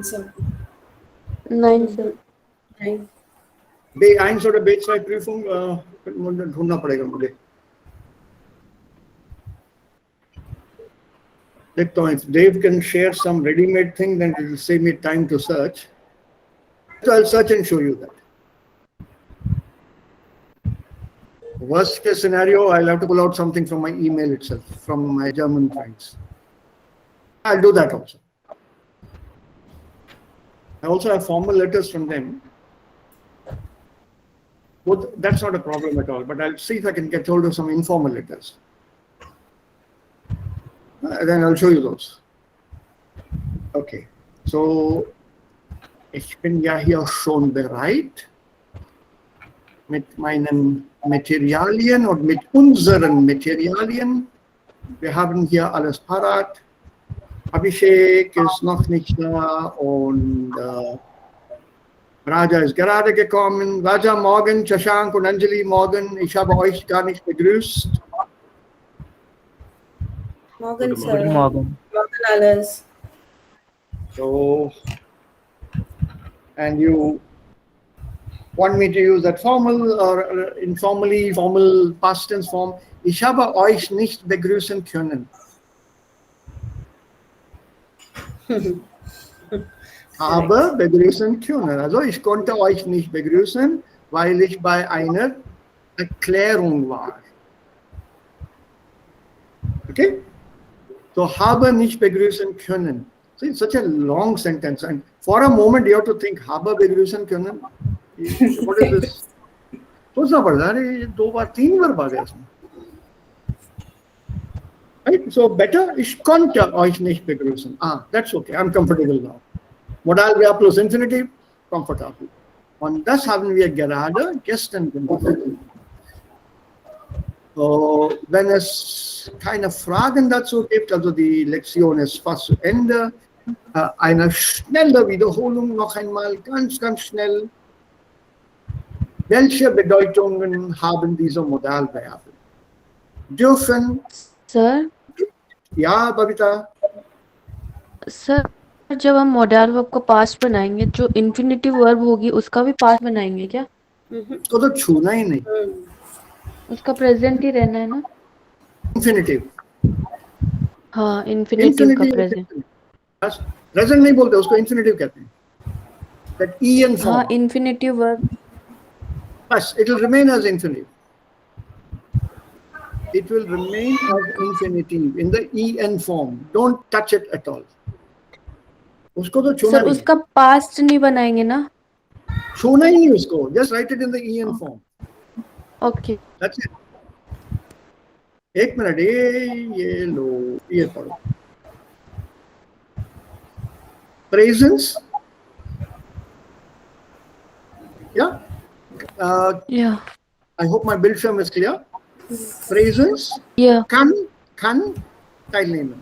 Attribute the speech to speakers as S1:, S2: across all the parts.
S1: So,
S2: 9, sir.
S1: nine.
S3: Eins oder B2 Prüfung ढूंढना पड़ेगा मुझे. If Dave can share some ready-made thing, then it will save me time to search. So I'll search and show you that. Worst case scenario, I'll have to pull out something from my email itself, from my German friends. I'll do that also. I also have formal letters from them. But that's not a problem at all, but I'll see if I can get hold of some informal letters. Then I'll show you those. Okay, so ich bin ja hier schon bereit mit meinen Materialien und mit unseren Materialien. Wir haben hier alles parat. Abhishek ist noch nicht da und Raja ist gerade gekommen. Raja, morgen, Shashank und Anjali, morgen. Ich habe euch gar nicht begrüßt.
S1: Morgan, sir.
S4: Guten Morgen.
S1: Morgan, Alice.
S3: So, and you want me to use that formal or informally, formal past tense form? Ich habe euch nicht begrüßen können. Aber begrüßen können. Also ich konnte euch nicht begrüßen, weil ich bei einer Erklärung war. Okay? So habe nicht begrüßen können. So it's such a long sentence, and for a moment you have to think habe begrüßen können. What is this? सोचना पड़ता है 2 बार 3 बार बात है इसमें. Right? So better ich konnte euch nicht begrüßen. That's okay. I'm comfortable now. Modalverb plus Infinitiv, comfortable. Und das haben wir gerade gestern gemacht. So, wenn es keine Fragen dazu gibt, also die Lektion ist fast zu Ende, eine schnelle Wiederholung noch einmal, ganz, ganz schnell. Welche Bedeutungen haben diese Modalverben? Dürfen.
S2: Sir,
S3: Ja, Babita.
S2: Sir जब हम modal verb को past बनाएंगे, जो infinitive verb होगी उसका भी past बनाएंगे क्या?
S3: उसको तो छूना ही नहीं.
S2: उसका प्रेजेंट ही रहना है ना?
S3: Infinitive.
S2: हाँ, इन्फिनेटिव का प्रेजेंट.
S3: प्रेजेंट नहीं बोलते, उसको इन्फिनेटिव कहते हैं. That en form.
S2: हाँ, infinitive verb.
S3: Yes, it will remain as infinitive. It will remain as infinitive in the en form. Don't touch it at all. उसको तो छूना
S2: सर
S3: नहीं.
S2: उसका पास्ट नहीं बनाएंगे ना?
S3: छूना ही नहीं उसको. Just write it in the en form.
S2: Okay.
S3: That's it. एक मिनट, ये लो, ये पढ़ो. Presence. Yeah.
S2: या
S3: I hope my Bildschirm is clear. Presence.
S2: या
S3: Kann teilnehmen.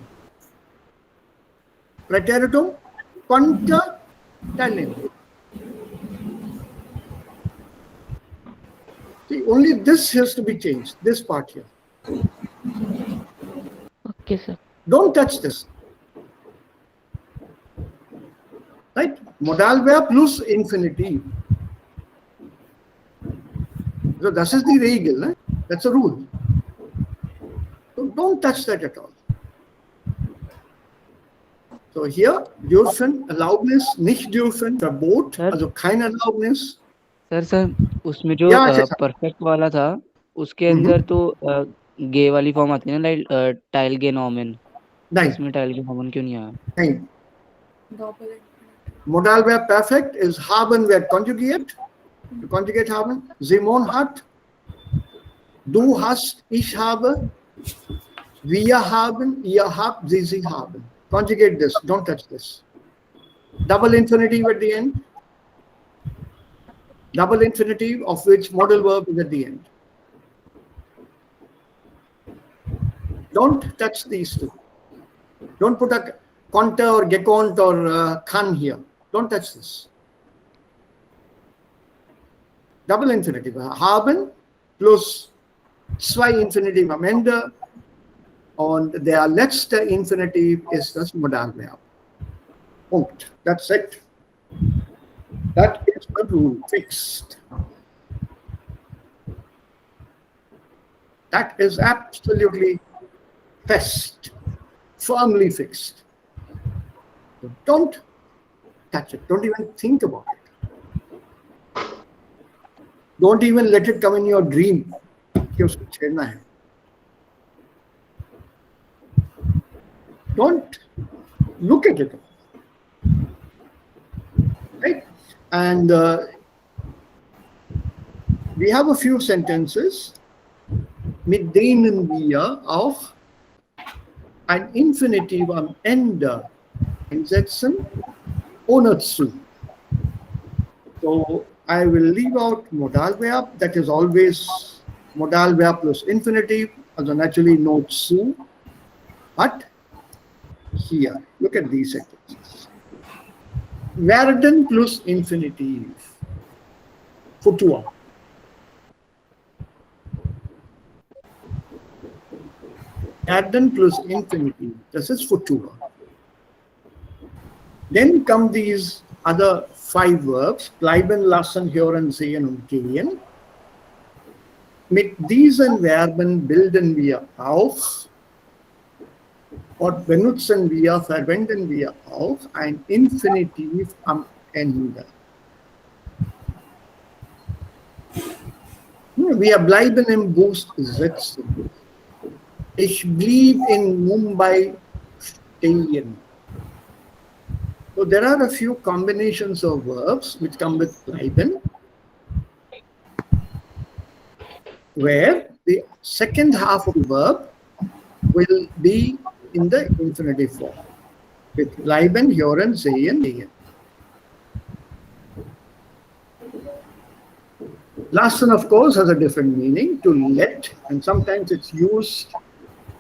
S3: Präteritum konnte teilnehmen. See, only this has to be changed, this part here.
S2: Okay sir.
S3: Don't touch this. Right? Modalverb plus infinitive. So das ist die Regel. Ne? That's a rule. So don't touch that at all. So here, dürfen, Erlaubnis, nicht dürfen, Verbot,
S4: Sir?
S3: also keine Erlaubnis.
S4: Sir उसमें जो
S3: या, अच्छा,
S4: perfect वाला था उसके अंदर तो गे वाली फॉर्म आती है ना, लाइक टाइल गे नॉर्मन.
S3: नहीं,
S4: इसमें टाइल गे नॉर्मन क्यों नहीं आया?
S3: नहीं. Modalverb perfect is haben wird conjugate. To conjugate haben. Simon hat. Du hast, ich habe. Wir haben, ihr habt, sie haben. Conjugate this. Don't touch this. Double infinitive at the end. Double infinitive of which modal verb is at the end. Don't touch these two. Don't put a konnte or gekonnt or kann here. Don't touch this. Double infinitive. Haben plus zwei Infinitiv am Ende. Und der letzte Infinitiv ist das Modalverb. Punkt. That's it. That is the rule, fixed. That is absolutely fixed, firmly fixed. So don't touch it. Don't even think about it. Don't even let it come in your dream कि उसको छेड़ना है. Don't look at it. Right? And we have a few sentences mit denen wir auch ein Infinitiv am Ende einsetzen, ohne zu. So I will leave out Modalverb, that is always Modalverb plus infinitive, also naturally no zu. But here, look at these sentences. Werden plus infinitiv. Futur. Werden plus infinitiv. This is futur. Then come these other 5 verbs. Bleiben, lassen, hören, sehen und gehen. Mit diesen Verben bilden wir auch und benutzen wir, verwenden wir auch ein Infinitiv am Ende. Wir bleiben im Bus sitzen. Ich blieb in Mumbai stehen. So there are a few combinations of verbs which come with bleiben, where the second half of the verb will be in the infinitive form with bleiben, hören, sehen, gehen. Lassen, of course, has a different meaning, to let, and sometimes it's used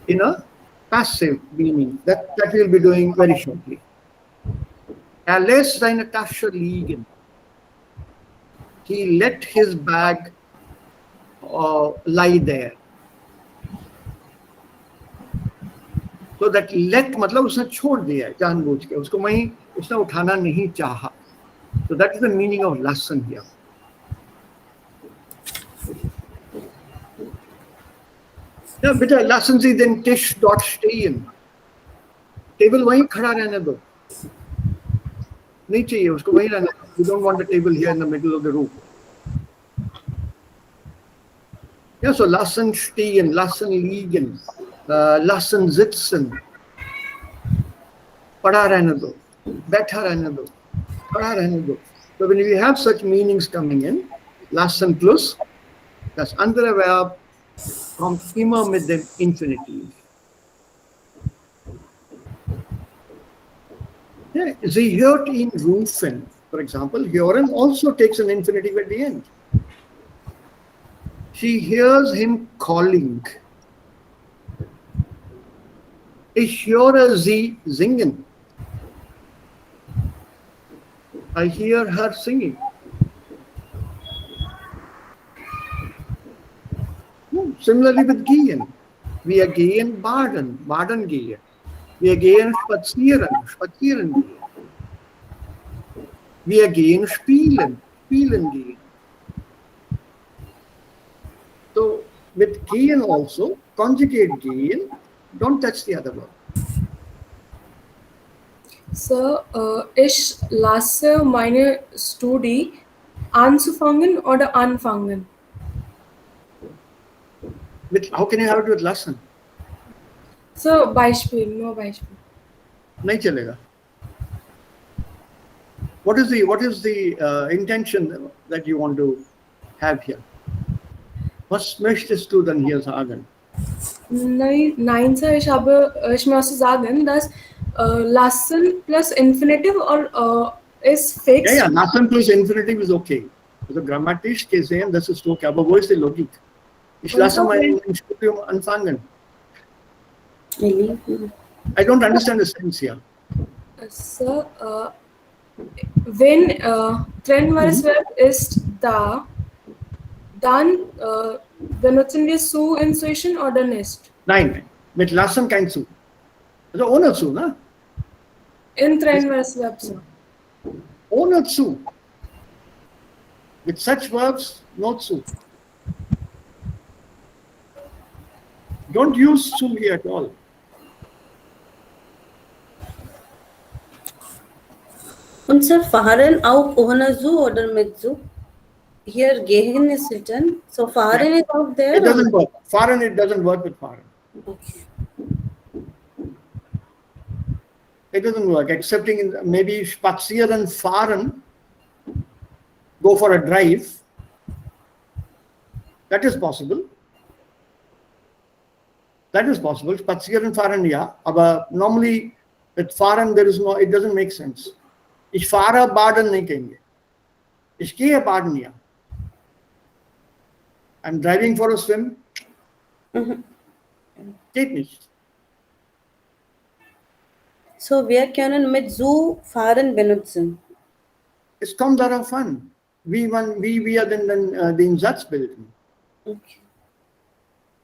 S3: in a passive meaning. That we'll be doing very shortly. Er lässt seine Tasche liegen. He let his bag lie there. So that let मतलब उसने छोड़ दिया है जानबूझ के, उसको वहीं उसने उठाना नहीं चाहा. So that is the meaning of lassen here. Yeah, बेटा lassen Sie den Tisch dort stehen. Table वहीं खड़ा रहने दो. नहीं चाहिए उसको वहीं रहना. You don't want the table here in the middle of the room. Yeah, so lassen stehen, lassen liegen, lassen sitzen, पड़ा रहने दो, बैठा रहने दो, खड़ा रहने दो. So when we have such meanings coming in, lassen plus das andere Verb kommt immer mit dem Infinitiv. Yeah, sie hört ihn rufen. For example, hören also takes an infinitive at the end. She hears him calling. Ich höre sie singen. I hear her singing. Similarly with gehen. Wir gehen baden, baden gehen. Wir gehen spazieren, spazieren gehen. Wir gehen spielen, spielen gehen. So with gehen also, conjugate gehen, don't touch the other verb.
S1: Sir, ich lasse meine Studie anzufangen oder anfangen?
S3: How can you have it with lassen?
S1: Sir, Beispiel, nur Beispiel.
S3: नहीं चलेगा. What is the intention that you want to have here? Was möchtest du dann hier sagen?
S1: Nein, Sir, ich möchte sagen, dass lassen plus infinitive ist fixed.
S3: Ja, lassen plus infinitive is okay. Also grammatisch gesehen, das ist okay. Aber wo ist die Logik? Ich lasse mein Studium anfangen. I don't understand the sense here.
S1: Sir, wenn trennendes Verb ist da, dann benutzen wir zu inzwischen oder nicht?
S3: Nein, mit lassen kein zu. Also ohne zu, ne?
S1: In Trennweißverb, sir.
S3: Oh, not zu. With such verbs, not zu. Don't use zu here at all.
S5: Und Sir, fahren auch ohne zu oder mit zu? Here, gehen is written. So, fahren is out there.
S3: It doesn't work. Fahren, it doesn't work with fahren.
S5: Okay.
S3: It doesn't work, excepting in maybe spazieren, fahren, go for a drive. That is possible. That is possible. Spazieren, fahren, yeah. But normally with fahren, there is no, it doesn't make sense. Ich fahre baden नहीं कहेंगे. Ich gehe baden, ja. I'm driving for a swim. Geht nicht.
S5: So, wir können mit zu fahren benutzen.
S3: Es kommt darauf an, wie wir den Satz bilden.
S5: Okay.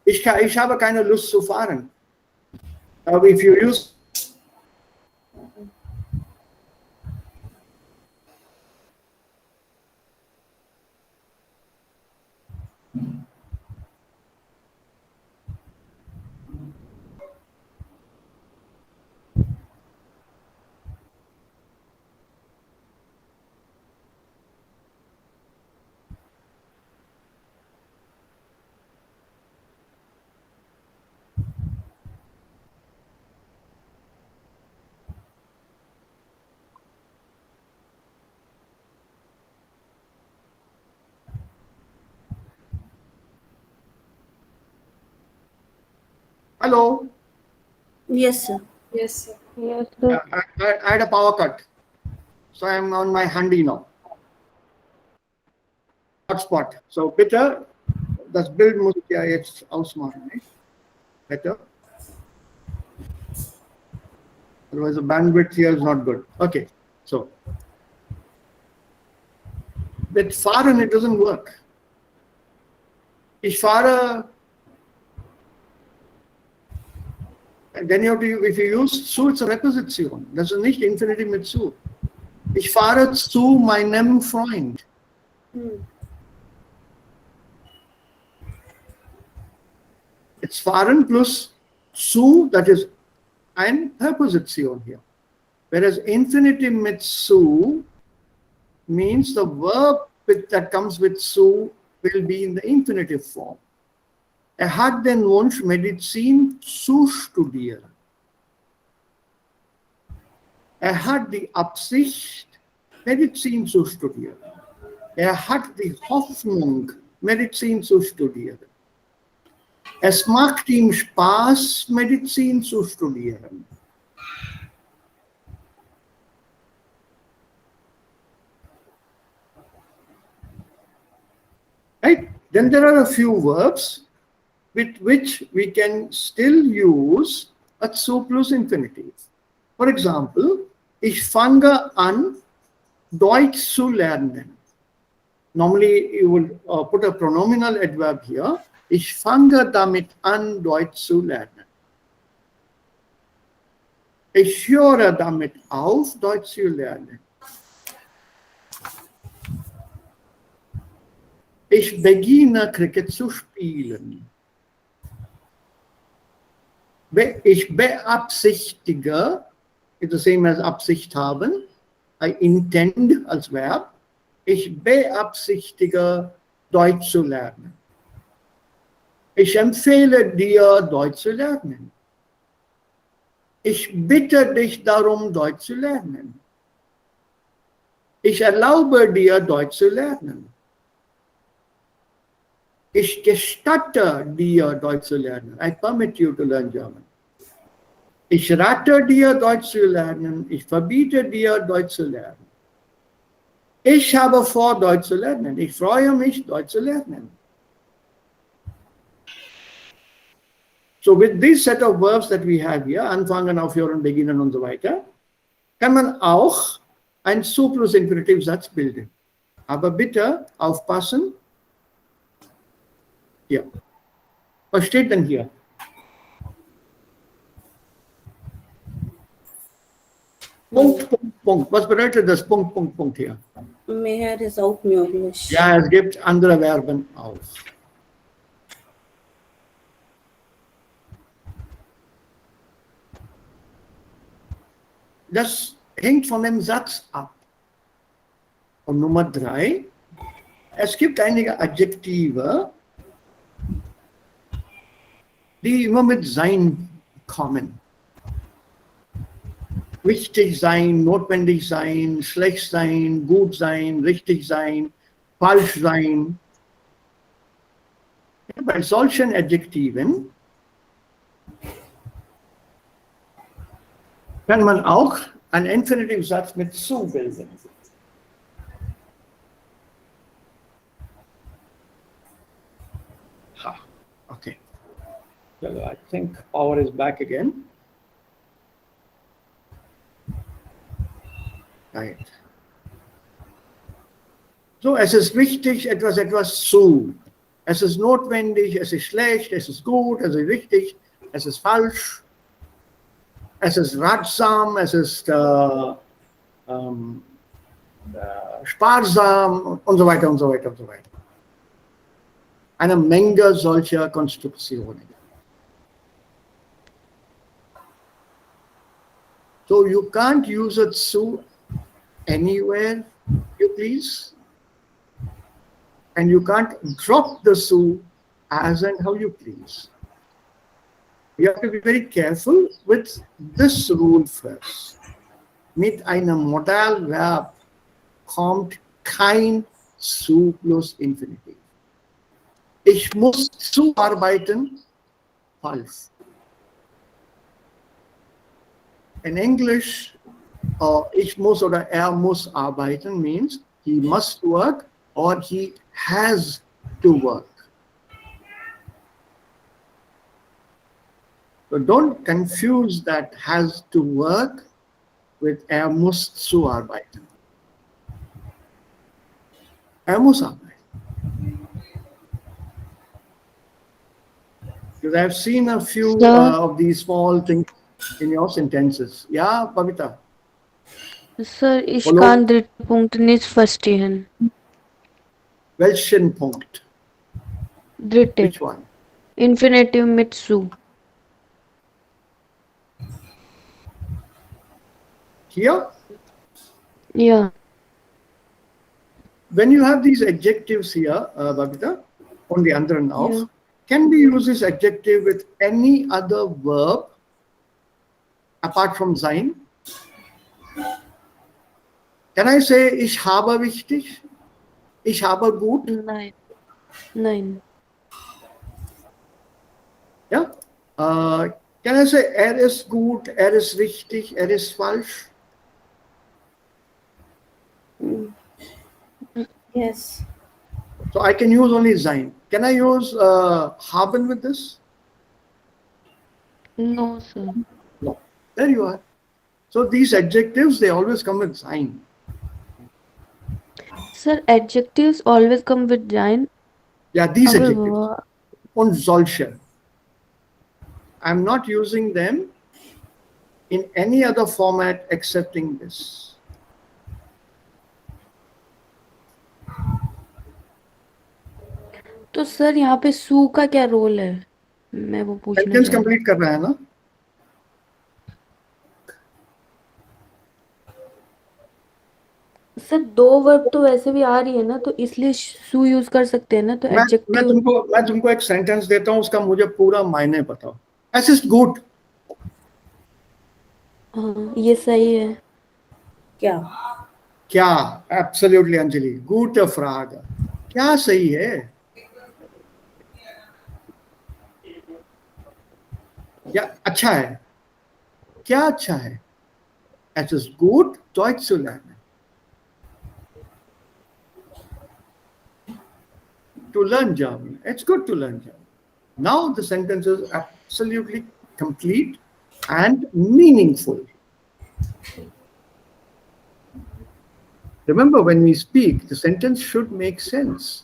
S3: Ich habe keine Lust zu fahren. Aber if you use hello.
S5: Yes, sir.
S1: Yes, sir.
S2: Yes, sir.
S3: I had a power cut. So I am on my handy now. Hotspot. So bitte, das Bild muss ich ja jetzt ausmachen. Nicht? Better. Otherwise the bandwidth here is not good. Okay. So with fahren it doesn't work. Ich fahre. And then you have to, if you use zu, it's a Reposition. Das ist nicht Infinitiv mit zu. Ich fahre zu meinem Freund. It's fahren plus zu, that is ein Präposition here. Whereas Infinitiv mit zu means the verb that comes with zu will be in the infinitive form. Hat den Wunsch, Medizin zu studieren. Hat die Absicht, Medizin zu studieren. Hat die Hoffnung, Medizin zu studieren. Es macht ihm Spaß, Medizin zu studieren. Right? Then there are a few verbs with which we can still use a zu plus infinitive. For example, ich fange an, Deutsch zu lernen. Normally, you will put a pronominal adverb here. Ich fange damit an, Deutsch zu lernen. Ich höre damit auf, Deutsch zu lernen. Ich beginne, Cricket zu spielen. Ich beabsichtige, is the same as Absicht haben. I intend als Verb. Ich beabsichtige, Deutsch zu lernen. Ich empfehle dir, Deutsch zu lernen. Ich bitte dich darum, Deutsch zu lernen. Ich erlaube dir, Deutsch zu lernen. Ich gestatte dir, Deutsch zu lernen. I permit you to learn German. Ich rate dir, Deutsch zu lernen. Ich verbiete dir, Deutsch zu lernen. Ich habe vor, Deutsch zu lernen. Ich freue mich, Deutsch zu lernen. So with this set of verbs that we have here, anfangen, aufhören, beginnen und so weiter, kann man auch einen zu plus Infinitivsatz bilden. Aber bitte aufpassen. Hier. Was steht denn hier? Punkt, Punkt, Punkt. Was bedeutet das Punkt, Punkt, Punkt hier?
S5: Mehr ist auch möglich.
S3: Ja, es gibt andere Verben auch. Das hängt von dem Satz ab. Und Nummer 3, es gibt einige Adjektive, die immer mit sein kommen. Wichtig sein, notwendig sein, schlecht sein, gut sein, richtig sein, falsch sein. Ja, bei solchen Adjektiven kann man auch einen Infinitivsatz mit zu bilden. Ha, okay. So I think power is back again. Right. So, es ist wichtig, etwas zu. Es ist notwendig, es ist schlecht, es ist gut, es ist richtig, es ist falsch, es ist ratsam, es ist sparsam und so weiter und so weiter und so weiter. Eine Menge solcher Konstruktionen. So you can't use it to anywhere you please, and you can't drop the su as and how you please. You have to be very careful with this rule first. Mit einem Modalverb kommt kein su plus Infinitiv. Ich muss zuarbeiten, falsch. In English, ich muss oder er muss arbeiten means he must work or he has to work. So don't confuse that has to work with er muss zuarbeiten. Er muss arbeiten. Because I've seen a few of these small things in your sentences. Ja, Babita?
S2: Sir, ich
S3: Hallo?
S2: kann den Punkt nicht verstehen.
S3: Welchen Punkt?
S2: Dritte.
S3: Which one?
S2: Infinitive mit zu.
S3: Here?
S2: Ja.
S3: When you have these adjectives here, Babita, on the anderen auch,
S2: Yeah.
S3: can we use this adjective with any other verb apart from sein? Can I say, ich habe wichtig? Ich habe gut?
S2: Nein. Nein.
S3: Ja? Can I say, er ist gut, er ist richtig, er ist falsch?
S5: Yes.
S3: So I can use only sein. Can I use haben with this?
S2: No, sir.
S3: No. There you are. So these adjectives, they always come with sein.
S2: Sir, adjectives always come with sein.
S3: Yeah, these
S2: Aber
S3: adjectives. Und solche. I'm not using them in any other format excepting this.
S2: तो sir यहाँ पे सू का क्या role है? मैं वो पूछना
S3: sentence
S2: चाह रही
S3: कंप्लीट कर रहा है ना?
S2: हूँ। सर दो वर्ब तो वैसे भी आ रही है ना, तो इसलिए सू यूज कर सकते हैं ना, तो
S3: मैं
S2: एडजेक्टिव।
S3: तुमको एक सेंटेंस देता हूँ, उसका मुझे पूरा मायने बताओ. Es ist gut.
S2: हाँ, ये सही है।
S5: क्या?
S3: क्या? Absolutely, अंजलि. Gute Frage. क्या सही है? क्या अच्छा है? क्या अच्छा है? Es ist gut, Deutsch zu lernen. To learn German. It's good to learn German. Now the sentence is absolutely complete and meaningful. Remember, when we speak, the sentence should make sense.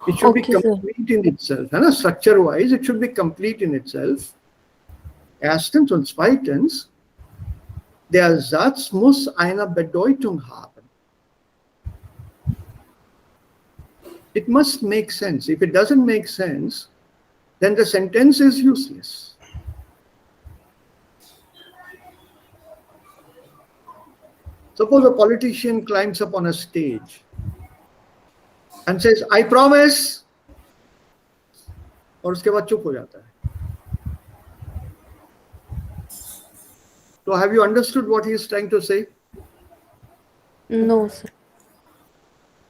S3: It should be
S2: Okay, sir.
S3: complete in itself. Structure-wise, it should be complete in itself. Erstens und zweitens, der Satz muss eine Bedeutung haben. It must make sense. If it doesn't make sense, then the sentence is useless. Suppose a politician climbs up on a stage and says, I promise, और उसके बाद चुप हो जाता है. So have you understood what he is trying to say?
S2: No, sir.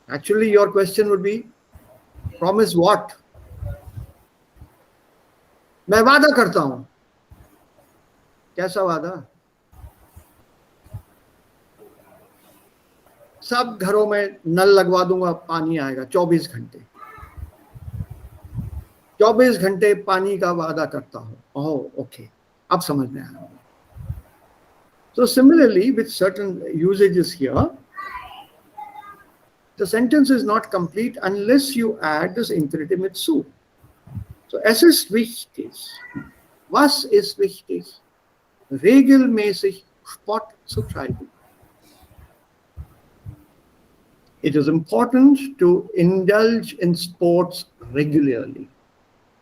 S3: Actually, your question would be, promise what? मैं वादा करता हूं. कैसा वादा? सब घरों में नल लगवा दूंगा, पानी आएगा 24 घंटे. 24 घंटे पानी का वादा करता हूं. ओह, ओके, अब समझ में आया. So similarly, with certain usages here, the sentence is not complete unless you add this infinitive mit zu. So es ist wichtig. Was ist wichtig? Regelmäßig Sport zu treiben. It is important to indulge in sports regularly,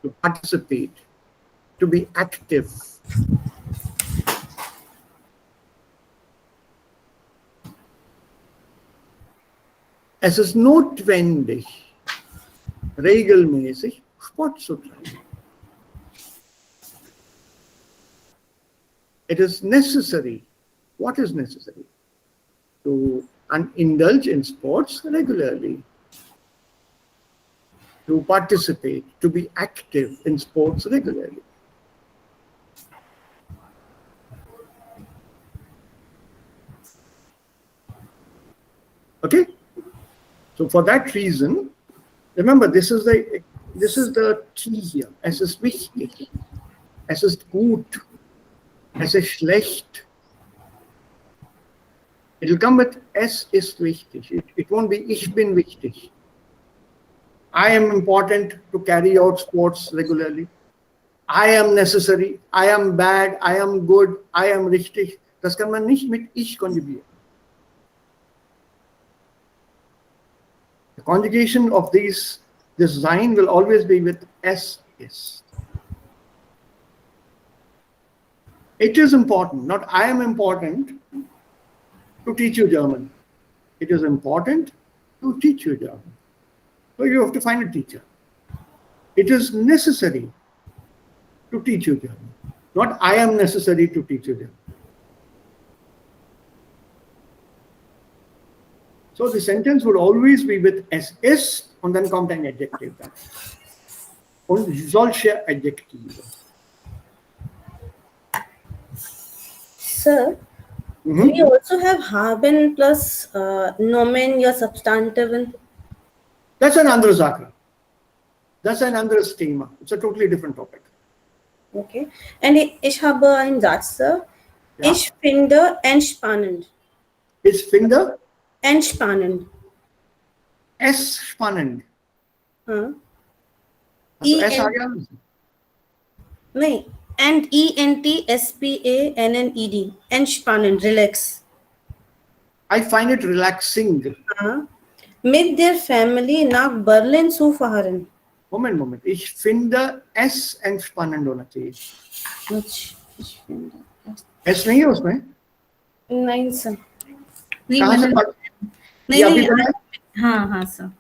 S3: to participate, to be active. Es ist notwendig, regelmäßig Sport zu treiben. It is necessary. What is necessary? To indulge in sports regularly, to participate, to be active in sports regularly. Okay? So for that reason, remember, this is the key here. Es ist wichtig. Es ist gut. Es ist schlecht. It will come with es ist wichtig. It won't be ich bin wichtig. I am important to carry out sports regularly. I am necessary. I am bad. I am good. I am richtig. Das kann man nicht mit ich konjugieren. The conjugation of this sign will always be with es ist. It is important, not I am important to teach you German. It is important to teach you German. So you have to find a teacher. It is necessary to teach you German. Not I am necessary to teach you German. So the sentence would always be with es ist und dann kommt ein Adjektiv. Und solche Adjektive.
S5: Sir, we also have haben plus Nomen या Substantiven.
S3: That's an andere Sache. That's an anderes Thema. It's a totally different topic.
S5: Okay. Und ich habe einen Satz, Sir.
S3: Ja.
S5: Ich finde entspannend.
S3: Ich finde
S5: Entspannend.
S3: es spannend.
S5: हाँ.
S3: Also es आ गया.
S5: नहीं. And ENTSPANNED. Entspannend. Relax.
S3: I find it relaxing.
S5: Mit der Family nach Berlin zu fahren.
S3: Moment. Ich finde es entspannend होना चाहिए.
S5: Ich finde.
S3: Es नहीं है उसमें.
S5: नहीं sir.
S3: कहाँ से पढ़?
S5: नहीं. हाँ सर.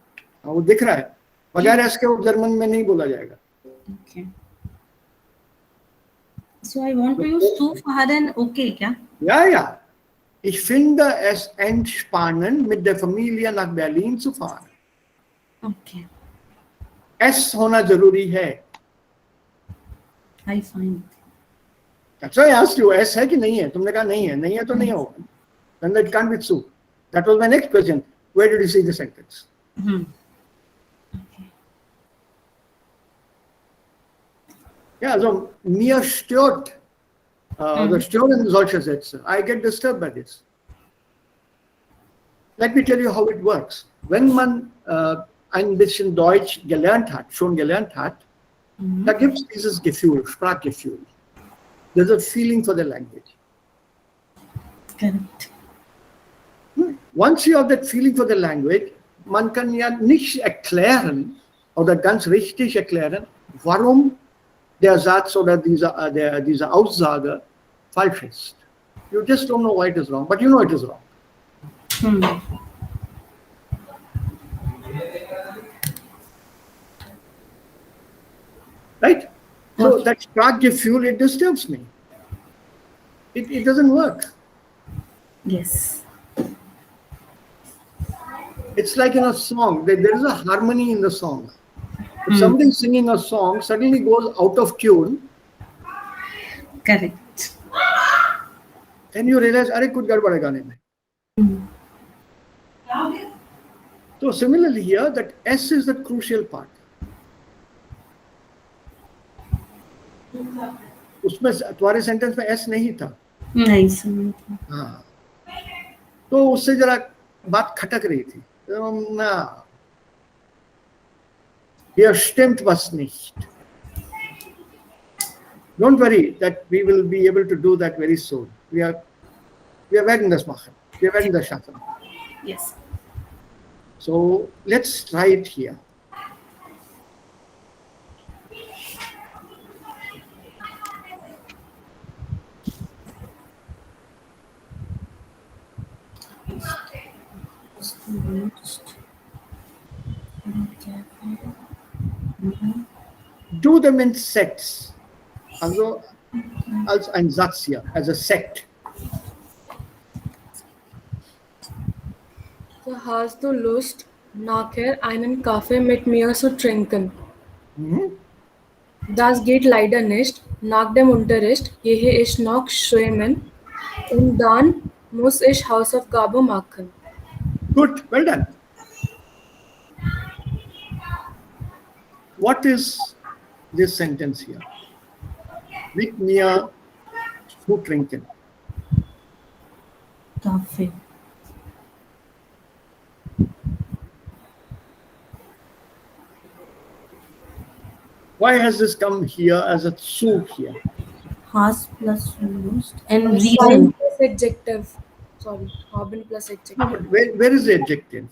S3: वो दिख रहा है. बगैर एस के वो जर्मन में नहीं बोला जाएगा.
S5: Okay. So I want to use zu fahren. Okay, क्या?
S3: Ja. Ich finde es entspannend, mit der Familie nach Berlin zu fahren.
S5: Okay.
S3: Es होना जरूरी है.
S5: I find.
S3: That's why I asked you, es है कि नहीं है? तुमने कहा नहीं है तो नहीं होगा. Then that can't be true. That was my next question. Where did you see the sentence?
S5: Okay.
S3: Ja, also mir stört, oder stören solche Sätze. I get disturbed by this. Let me tell you how it works. Wenn man ein bisschen Deutsch schon gelernt hat, da gibt es dieses Gefühl, Sprachgefühl. there's a feeling for the language.
S5: Correct.
S3: Once you have that feeling for the language, man kann ja nicht erklären oder ganz richtig erklären, warum der Satz oder diese Aussage falsch ist. You just don't know why it is wrong, but you know it is wrong. Right? So that Sprachgefühl, it disturbs me. It doesn't work.
S5: Yes.
S3: It's like in a song, there is a harmony in the song. If somebody singing a song suddenly goes out of tune,
S5: Correct.
S3: then you realize, "Arey, kuch gadbad hai gaane mein." So similarly here, that S is the crucial part. उसमें तुम्हारे sentence में S नहीं था.
S5: नहीं समझ.
S3: हाँ. तो उससे जरा बात खटक रही थी. Na, hier stimmt was nicht. Don't worry that we will be able to do that very soon. We werden das machen. Wir werden das schaffen.
S5: Yes.
S3: So let's try it here. Do them in sets. Also als ein Satz hier, as a set.
S1: So hast du Lust, nachher einen Kaffee mit mir zu trinken? Das geht leider nicht. Nach dem Unterricht gehe ich noch schwimmen und dann muss ich Hausaufgaben machen.
S3: Good, well done. What is this sentence here? Mit mir zu trinken.
S5: Kaffee.
S3: Why has this come here as a zu here?
S5: Has plus Lust and
S1: Haben
S5: reason.
S1: plus adjective. Sorry, haben plus adjective.
S3: Where is the adjective?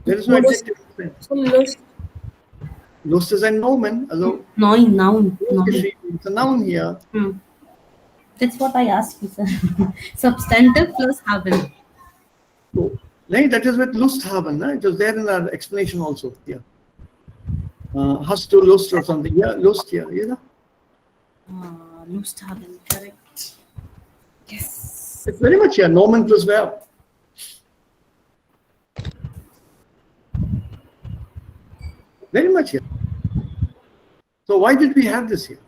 S3: There is no adjective.
S1: So Lust.
S3: Lust is a nomen. Also,
S5: Noun. Noun.
S3: it's a noun here.
S5: That's what I asked you, sir. Substantive plus haben.
S3: So, that is with Lust haben. No? It was there in our explanation also here. Hast du Lust or something? Yeah, Lust here. You know?
S5: Lust haben. Correct. Yes.
S3: It's very much here. Nomen plus verb. Very much here. So why did we have this here?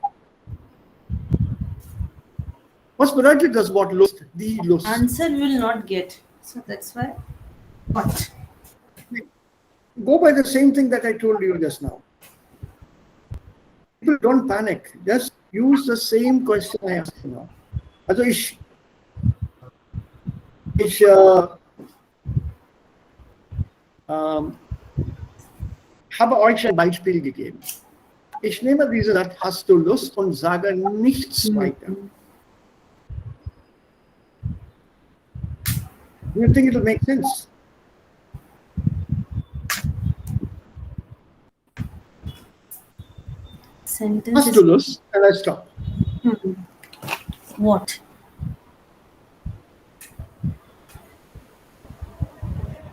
S3: Was bedeutet das Wort Lust? Die Lust.
S5: Answer will not get. So that's why. What?
S3: Go by the same thing that I told you just now. People don't panic. Just use the same question I asked you now. Also ich habe euch ein Beispiel gegeben. Ich nehme diesen Satz, hast du Lust, und sage nichts weiter. Do you think it will make sense?
S5: Sentence
S3: Hast
S5: is
S3: du Lust? And I stop.
S5: what?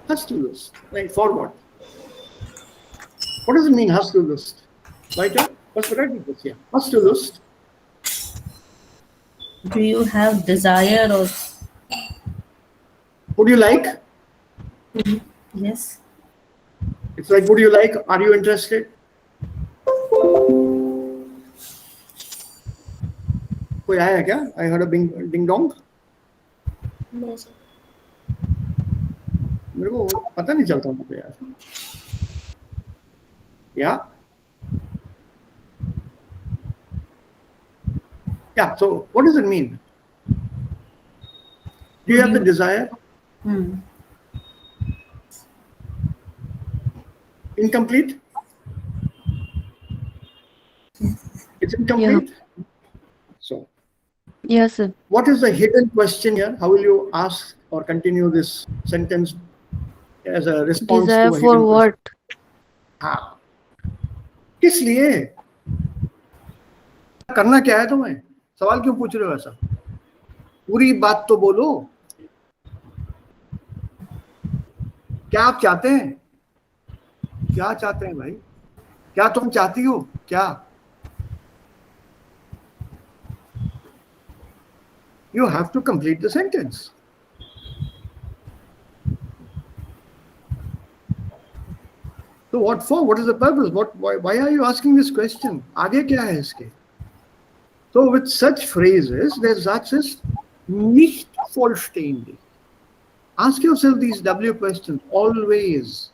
S3: Hast du Lust? Right, for what? What does it mean, hast du Lust? Weiter? Was bedeutet das hier? Hast du Lust?
S5: Do you have desire or
S3: Would you like?
S5: yes?
S3: It's like, would you like? Are you interested? कोई आया क्या? I heard a ding dong.
S1: No, sir.
S3: मेरे को पता नहीं चलता मुझे यार. Yeah. Yeah. So what does it mean? Do you have the desire? Incomplete? It's incomplete. So
S2: Yes, sir.
S3: What is the hidden question here? How will you ask or continue this sentence as a response
S2: Desire
S3: to a
S2: for
S3: hidden question?
S2: what?
S3: हाँ, किस लिए? करना क्या है तुम्हें? सवाल क्यों पूछ रहे हो ऐसा? पूरी बात तो बोलो. क्या आप चाहते हैं? क्या चाहते हैं भाई? क्या तुम चाहती हो? क्या? You have to complete the sentence. So what for? What is the purpose? Why are you asking this question? आगे क्या है इसके? So with such phrases, there's such as nicht vollständig. Ask yourself these W questions always.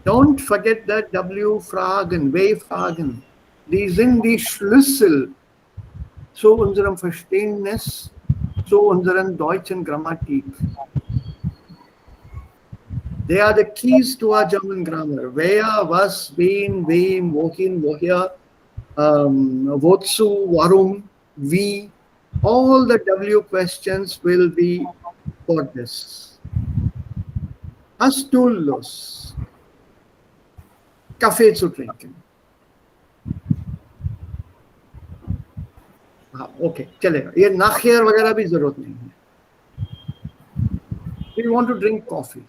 S3: Don't forget that W Fragen, W-Fragen. Die sind die Schlüssel zu unserem Verständnis, zu unseren deutschen Grammatik. They are the keys to our German grammar. Wer, was, wen, wem, wohin, woher, wozu, warum, wie. All the W questions will be for this. Hast du Lust, Kaffee zu trinken? हाँ, okay, चलेगा. ये nachher वगैरह भी जरूरत नहीं है. We want to drink coffee.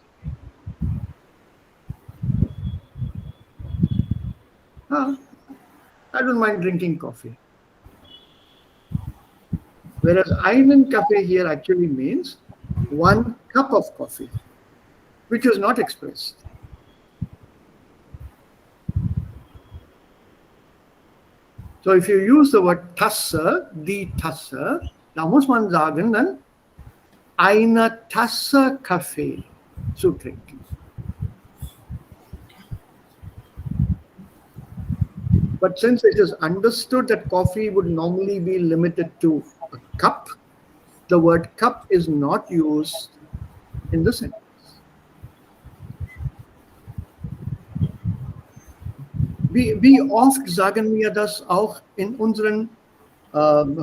S3: हाँ, I don't mind drinking coffee. Whereas einen Kaffee here actually means 1 cup of coffee, which is not expressed. So if you use the word Tasse, die Tasse, da muss man sagen dann eine Tasse Kaffee zu trinken. But since it is understood that coffee would normally be limited to a cup, the word cup is not used in the sentence. Wie oft sagen wir das auch in unseren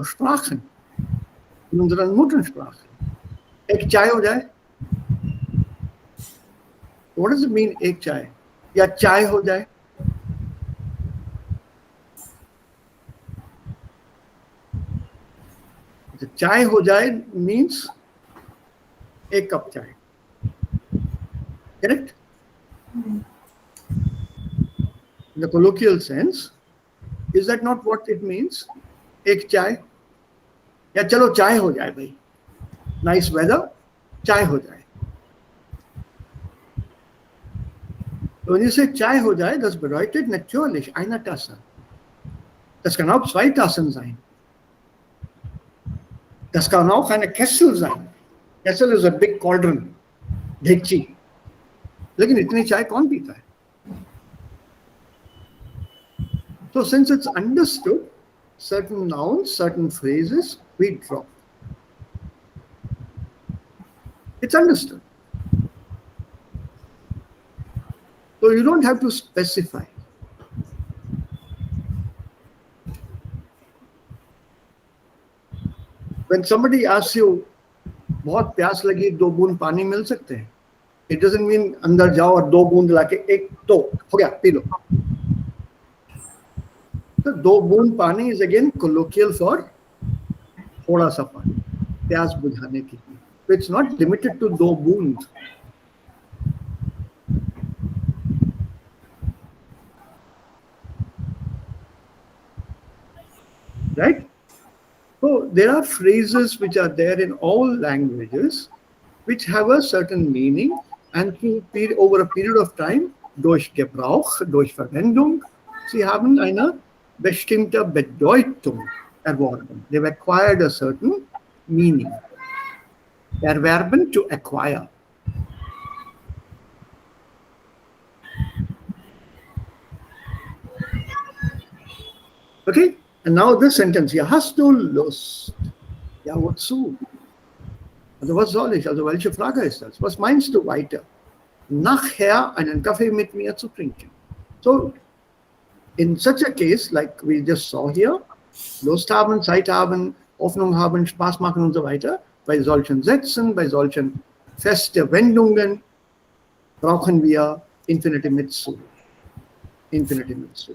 S3: Sprachen, in unseren Muttersprachen? Ek chai ho jaye? What does it mean, ek chai? Ya chai ho jaye? The chai ho jaye means ek cup chai. Correct? In the colloquial sense, is that not what it means? Ek chai? Ya chalo chai ho jaye bhai. Nice weather, chai ho jaye. When you say chai ho jaye, das bedeutet natürlich eine Tasse. Das kann auch 2 Tassen sein. Das kann auch eine Kessel sein. Kessel is a big cauldron, dekchi. लेकिन इतनी चाय कौन पीता है? So since it's understood, certain nouns, certain phrases, we drop. It's understood. So you don't have to specify. When somebody asks you, बहुत प्यास लगी 2 बूंद पानी मिल सकते हैं? It doesn't mean अंदर जाओ और 2 बूंद लाके एक तो हो गया पी लो. तो 2 बूंद पानी is again colloquial for थोड़ा सा पानी, प्यास बुझाने के लिए. So it's not limited to 2 बूंद. Right? So there are phrases which are there in all languages which have a certain meaning and over a period of time durch Gebrauch, durch Verwendung, sie haben eine bestimmte Bedeutung erworben. They've acquired a certain meaning. Erwerben, to acquire. Okay? And now this sentence hier, hast du Lust? Ja, wozu? Also was soll ich? Also welche Frage ist das? Was meinst du weiter? Nachher einen Kaffee mit mir zu trinken. So in such a case, like we just saw here, Lust haben, Zeit haben, Hoffnung haben, Spaß machen und so weiter. Bei solchen Sätzen, bei solchen feste Wendungen brauchen wir Infinitive mit zu. Infinitive mit zu.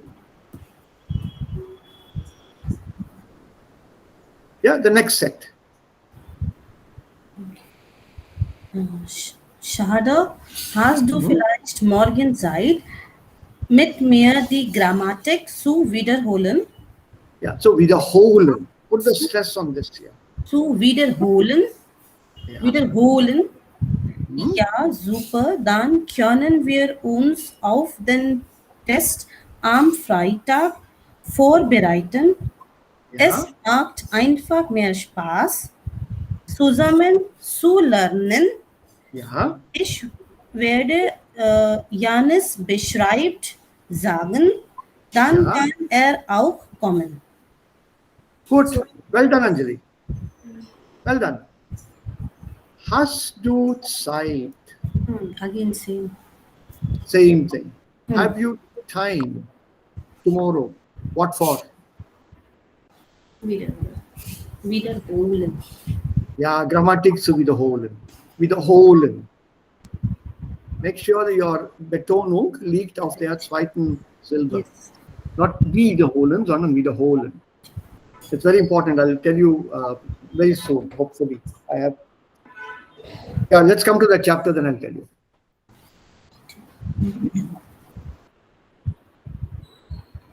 S3: Yeah, the next set.
S5: Schade, hast du vielleicht morgen Zeit, mit mir die Grammatik zu wiederholen?
S3: Yeah, so wiederholen. Put the stress on this here.
S5: Zu wiederholen?
S3: Ja.
S5: Wiederholen? Ja, super. Dann können wir uns auf den Test am Freitag vorbereiten.
S3: Ja.
S5: Es macht einfach mehr Spaß, zusammen zu lernen.
S3: Ja.
S5: Ich werde Janis beschreibt sagen, dann
S3: Ja.
S5: kann er auch kommen.
S3: Gut, well done, Anjali. Well done. Hast du Zeit?
S5: Again same.
S3: Same thing. Have you time tomorrow? What for?
S5: Wiederholen.
S3: Ja, Grammatik zu wiederholen. Wiederholen. Make sure your Betonung liegt auf der zweiten Silbe.
S5: Yes.
S3: Not wiederholen, sondern wiederholen. It's very important. I'll tell you very soon, hopefully. Yeah, let's come to that chapter, then I'll tell you.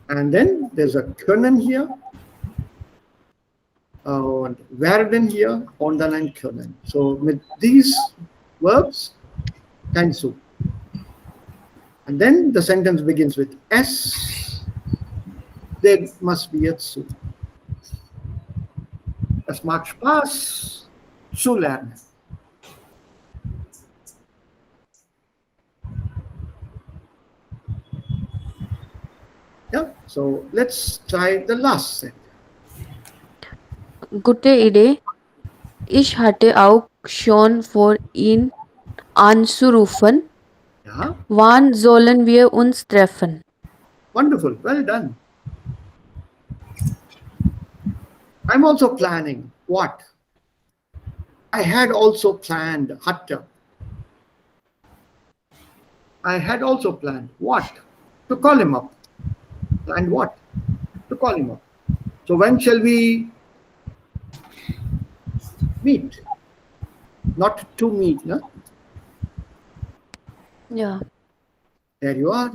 S3: And then there's a können here. Und werden hier und dann ein können. So with these verbs, kannst du. And then the sentence begins with S. There must be a zu. Es macht Spaß zu lernen. Yeah, so let's try the last set.
S2: Gute Idee. Ich hatte auch schon vor, ihn anzurufen.
S3: Ja,
S2: Wann sollen wir uns treffen?
S3: wonderful, well done. I'm also planning. What? I had also planned. Hatte. I had also planned. What? To call him up. Planned what? To call him up. So when shall we meet? Not to meet, no?
S2: Ja.
S3: There you are.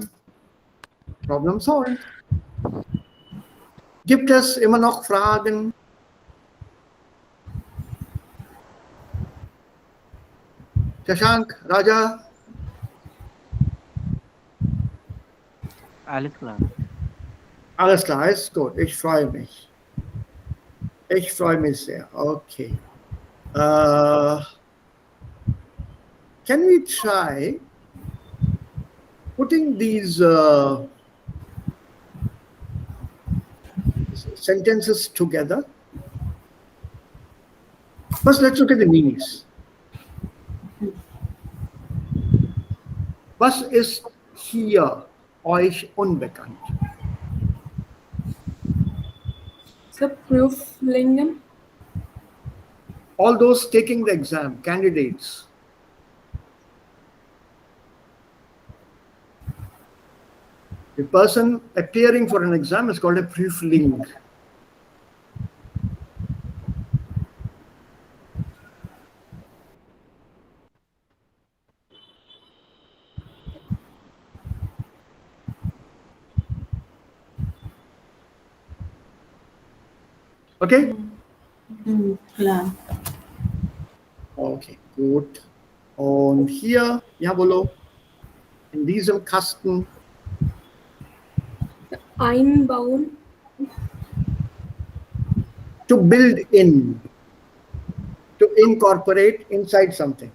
S3: Problem solved. Gibt es immer noch Fragen? Shashank, Raja?
S4: Alles klar.
S3: Alles klar, ist gut. Ich freue mich. Ich freue mich sehr. Okay. Can we try putting these sentences together? First, let's look at the meanings. Was ist hier euch unbekannt?
S1: So Prüflinge.
S3: All those taking the exam, candidates. The person appearing for an exam is called a Prüfling. Okay?
S5: Klar.
S3: Okay, gut. Und hier, jawollo, in diesem Kasten,
S1: Einbauen.
S3: to build in, to incorporate inside something.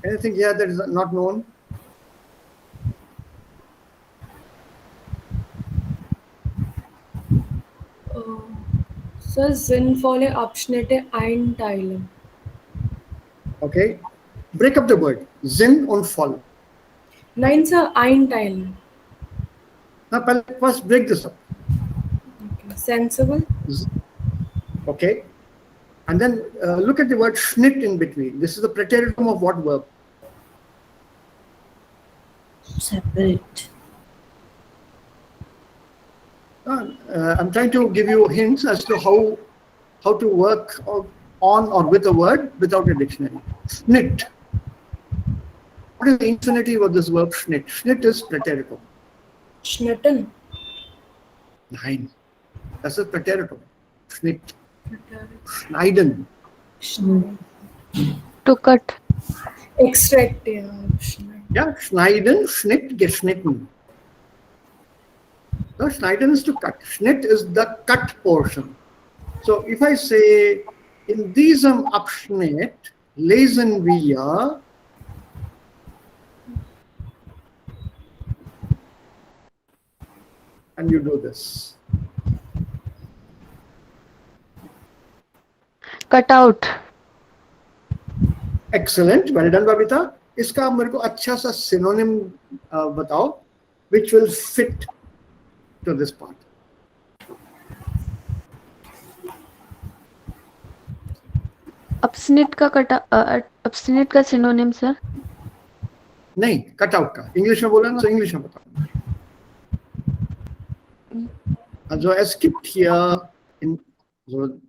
S3: Anything here that is not known?
S1: Sir, sinnvolle Abschnitte einteilen.
S3: Okay. Break up the word. Sinn und voll.
S1: Nein, Sir, einteilen.
S3: Now, first break this up.
S1: Okay. Sensible.
S3: Okay. And then look at the word Schnitt in between. This is the preteritum of what verb?
S5: Separate.
S3: I'm trying to give you hints as to how to work on or with a word without a dictionary. Schnitt. What is the infinitive of this verb Schnitt? Schnitt is preteritum.
S1: Schnitten.
S3: Nein. Das ist preteritum. Schnitt. Schneiden.
S2: To cut.
S1: Extract. Yeah. Schneiden.
S3: Ja, schneiden, Schnitt, geschnitten. So, schneiden is to cut. Schnitt is the cut portion. So if I say, in diesem Abschnitt lesen wir and you do this.
S2: Cut out.
S3: Excellent. Well done, Babita. इसका मेरे को अच्छा सा synonym बताओ, which will fit to this part.
S2: Absnit का synonym sir?
S3: नहीं, cut out का. English में बोला ना, so English में बताओ. Also es gibt hier in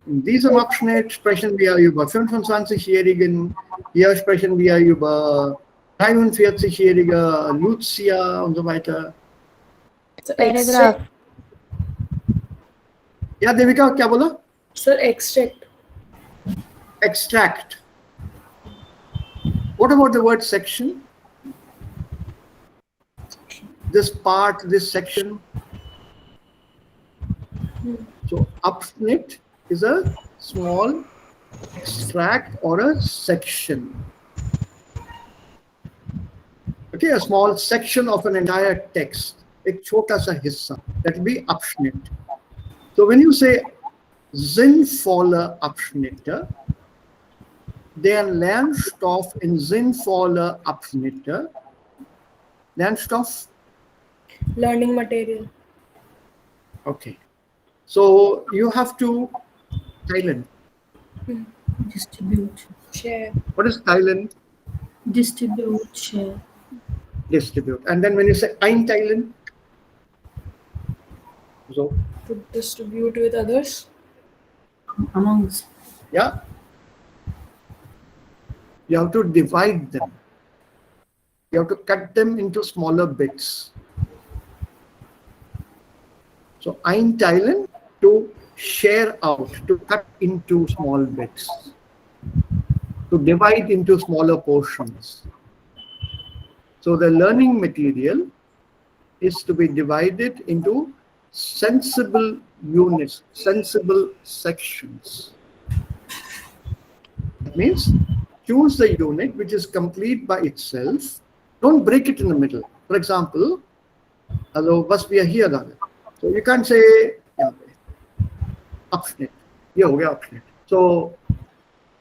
S3: diesem Abschnitt sprechen wir über 25-Jährigen, hier sprechen wir über 43-Jährige Lucia und so weiter.
S1: So
S2: Paragraph.
S3: Ja, Devika, क्या बोला?
S1: Sir, extract.
S3: Extract. What about the word section? This part, this section. So Abschnitt is a small extract or a section. Okay, a small section of an entire text. एक छोटा सा हिस्सा. That will be Abschnitt. So when you say sinnvolle Abschnitte, der Lernstoff in sinnvolle Abschnitte, Lernstoff?
S1: Learning material.
S3: Okay. So you have to teilen.
S5: Distribute.
S1: Share.
S3: What is teilen?
S5: Distribute. Share.
S3: Distribute. And then when you say einteilen, so
S1: To distribute with others.
S5: Amongst.
S3: yeah, you have to divide them. You have to cut them into smaller bits. So einteilen, to share out, to cut into small bits, to divide into smaller portions. So the learning material is to be divided into sensible units, sensible sections. That means choose the unit which is complete by itself. Don't break it in the middle. For example, although bus we are here, so you can't say Abschnitt. Hier ho gaya Abschnitt. So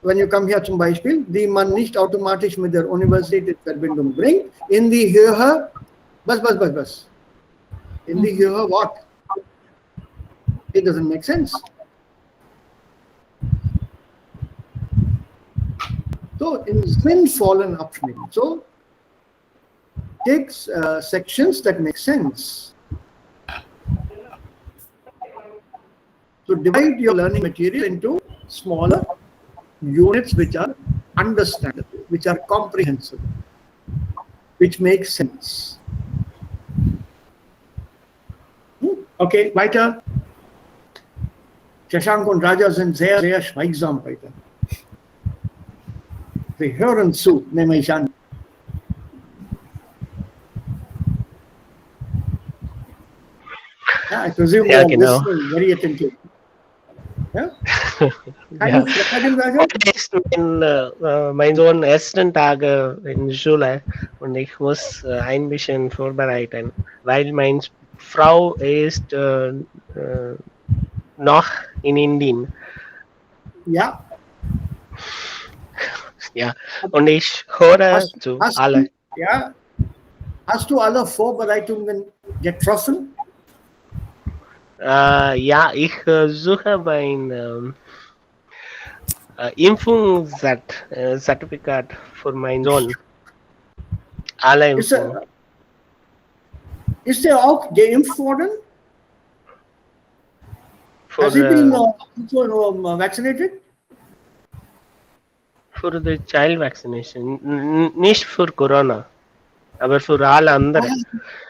S3: when you come here zum Beispiel, die man nicht automatisch mit der Universität in Verbindung bringt, in die Höhe, was. In die Höhe what? It doesn't make sense. So in sinnvollen Abschnitten, so take sections that make sense. So divide your learning material into smaller units which are understandable, which are comprehensible, which make sense. Okay, weiter. Shashank und Raja sind sehr, sehr schweigsam weiter. Sie hören zu, nehme ich an. Yeah, I presume
S6: Yeah,
S3: you are
S6: genau.
S3: listening very attentively. Yeah? Kann
S6: Ja.
S3: du fragen, Raja?
S6: Heute ist mein Sohn ersten Tag in Schule und ich muss ein bisschen vorbereiten, weil meine Frau ist noch in Indien.
S3: Ja.
S6: Ja, und ich höre zu alle.
S3: Hast du alle Vorbereitungen getroffen?
S6: Ja, ich suche mein Impfungszertifikat für meinen Sohn. Alle Impfungen.
S3: Ist er auch geimpft worden? Has he been vaccinated?
S6: For the child vaccination, nicht für Corona, aber für alle anderen.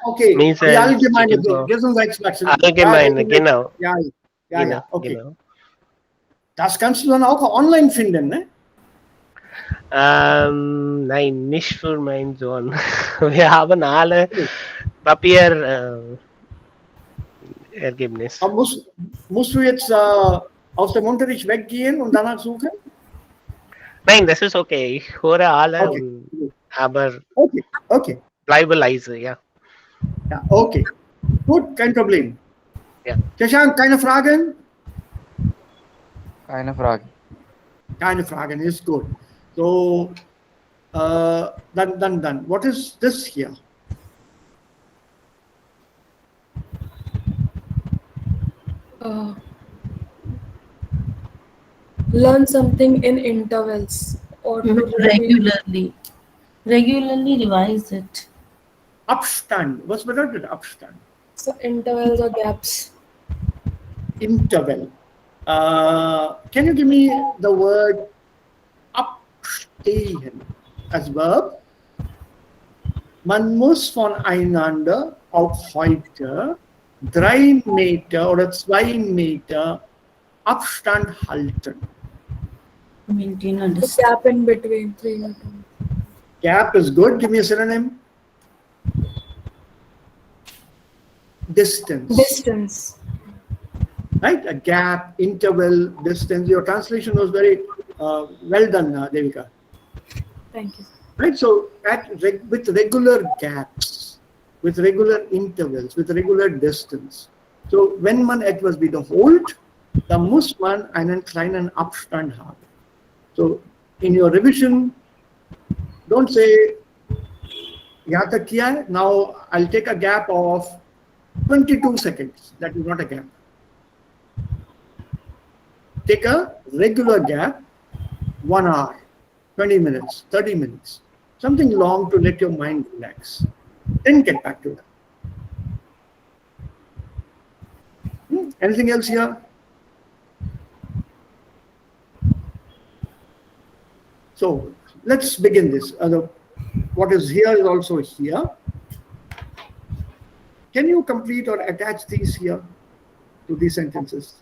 S3: Okay, die
S6: Measles,
S3: allgemeine
S6: Chickenpox.
S3: Gesundheitsvaccination.
S6: Allgemeine, genau.
S3: Ja, okay.
S6: Genau.
S3: Das kannst du dann auch online finden, ne?
S6: Nein, nicht für meinen Sohn. Wir haben alle Papier Ergebnis.
S3: Aber musst du jetzt aus dem Unterricht weggehen und danach suchen?
S6: Nein, das ist okay. Ich höre alle, aber bleibe leise, ja.
S3: Ja, okay. Gut, kein Problem.
S6: Ja.
S3: Shashank, keine Fragen?
S4: Keine Frage.
S3: Keine Fragen, ist gut. So, dann. What is this here?
S1: Learn something in intervals or to
S5: Regularly revise it.
S3: Abstand. Was bedeutet Abstand?
S1: So intervals or gaps.
S3: Interval. Can you give me the word abstehen as verb? Man muss voneinander auch heute 3 Meter oder 2 Meter Abstand halten.
S5: Maintain a
S1: The
S5: distance.
S1: gap in between 3 meters.
S3: Gap is good. Give me a synonym. Distance.
S1: Distance.
S3: Right? A gap, interval, distance. Your translation was very well done, Devika.
S1: Thank you.
S3: Right? So with regular gaps, with regular intervals, with regular distance. So wenn man etwas wiederholt, dann muss man einen kleinen Abstand haben. So in your revision, don't say, yahan tak kiya hai, now I'll take a gap of 22 seconds. That is not a gap. Take a regular gap, 1 hour, 20 minutes, 30 minutes, something long to let your mind relax. Then get back to that. Anything else here? So let's begin this. What is here is also here. Can you complete or attach these here to these sentences?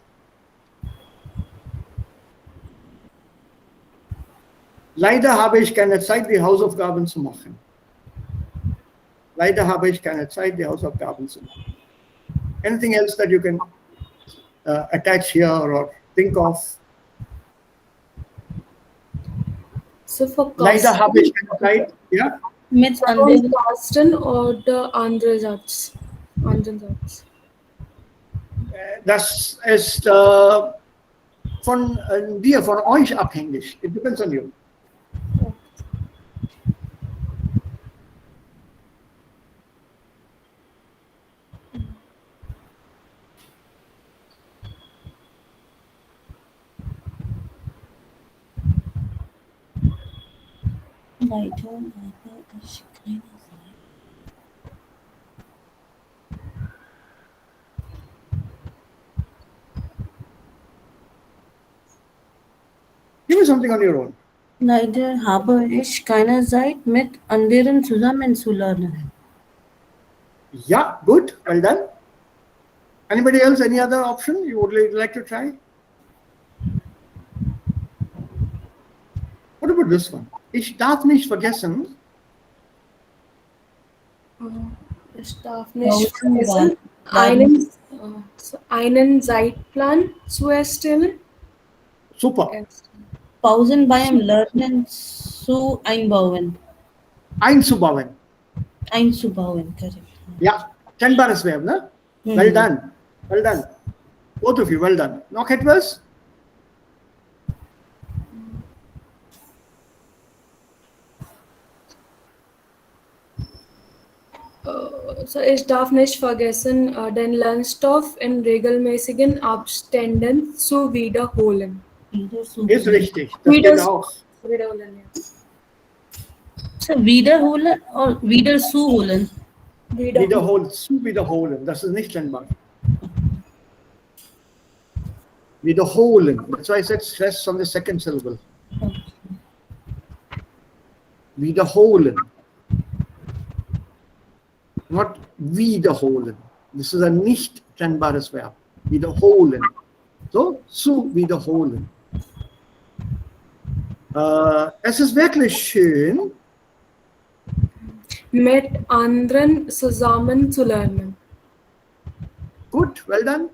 S3: Leider habe ich keine Zeit, die Hausaufgaben zu machen. Leider habe ich keine Zeit, die Hausaufgaben zu machen. Anything else that you can attach here or think of?
S1: So for
S3: Leider habe ich keine Zeit, ja?
S5: Mit
S1: From Carsten oder andere Satz? Anderen Satz.
S3: Das ist von dir, von euch abhängig. It depends on you. Give me something on your own.
S5: Leider habe ich keine Zeit, mit anderen zusammen zu lernen.
S3: Yeah, good, well done. Anybody else, any other option you would like to try? What about this one? Ich darf nicht vergessen.
S1: Ich darf nicht vergessen, einen Zeitplan zu erstellen.
S3: Super.
S1: Yes.
S5: Pausen beim Lernen zu einbauen.
S3: Einzubauen.
S5: Einzubauen, correct.
S3: Ja, trennbares Verb, ne? Well done. Well done. Both of you, well done. Noch etwas?
S1: So ich darf nicht vergessen, den Lernstoff in regelmäßigen Abständen zu wiederholen.
S3: Ist richtig. Das geht auch.
S1: Wiederholen, ja.
S5: So, wiederholen or wieder zuholen?
S3: Wiederholen, zu wiederholen. Das ist nicht trennbar. Wiederholen. That's why I said stress on the second syllable. Wiederholen. Not wiederholen. Das ist ein nicht trennbares Verb. Wiederholen. So, zu wiederholen. Es ist wirklich schön,
S1: Mit anderen zusammen zu lernen.
S3: Good, well done.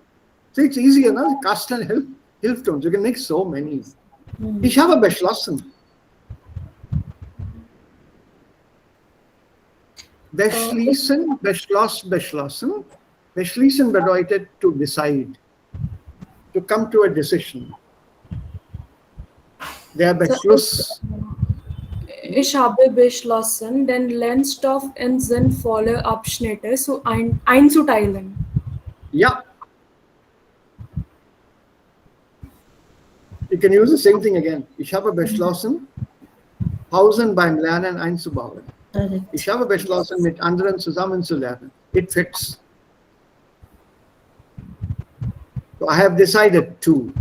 S3: See, it's easier, no? Carsten hilft uns. You can make so many. Ich habe beschlossen. Beschließen, beschlossen. Beschließen bedeutet to decide. To come to a decision. Der Beschluss.
S1: Ich habe beschlossen, den Lernstoff in sinnvolle Abschnitte einzuteilen.
S3: Ja. You can use the same thing again. Ich habe beschlossen, Pausen beim Lernen einzubauen.
S5: Correct.
S3: Ich habe beschlossen, mit anderen zusammen zu lernen. It fits. So I have decided to.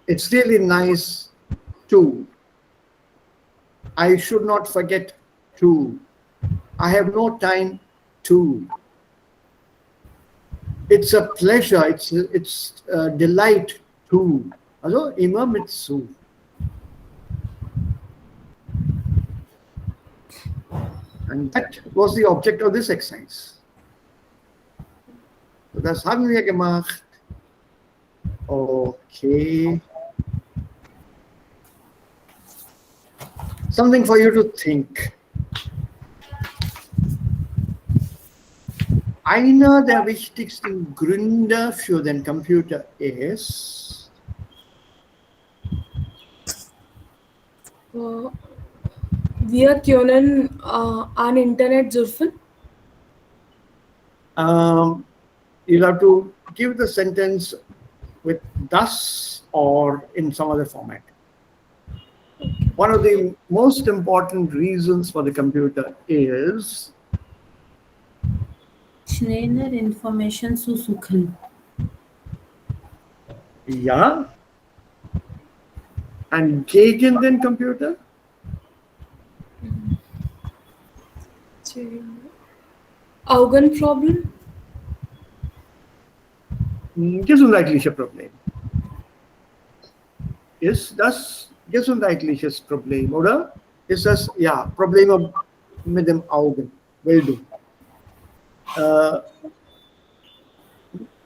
S3: It's really nice to. I should not forget to. I have no time to. It's a pleasure. It's a delight to. Also immer mit zu. And that was the object of this exercise. So das haben wir gemacht. Okay. Something for you to think. Einer der wichtigsten Gründe für den Computer ist,
S1: Wir können an Internet surfen.
S3: you'll have to give the sentence with thus or in some other format. One of the most important reasons for the computer is
S5: Schneller Information zu suchen.
S3: ja. And gegen den Computer?
S1: Augenproblem.
S3: Gesundheitliche Problem. Ist das gesundheitliches Problem, oder? Ist das, ja, Probleme mit dem Augen, Bildung.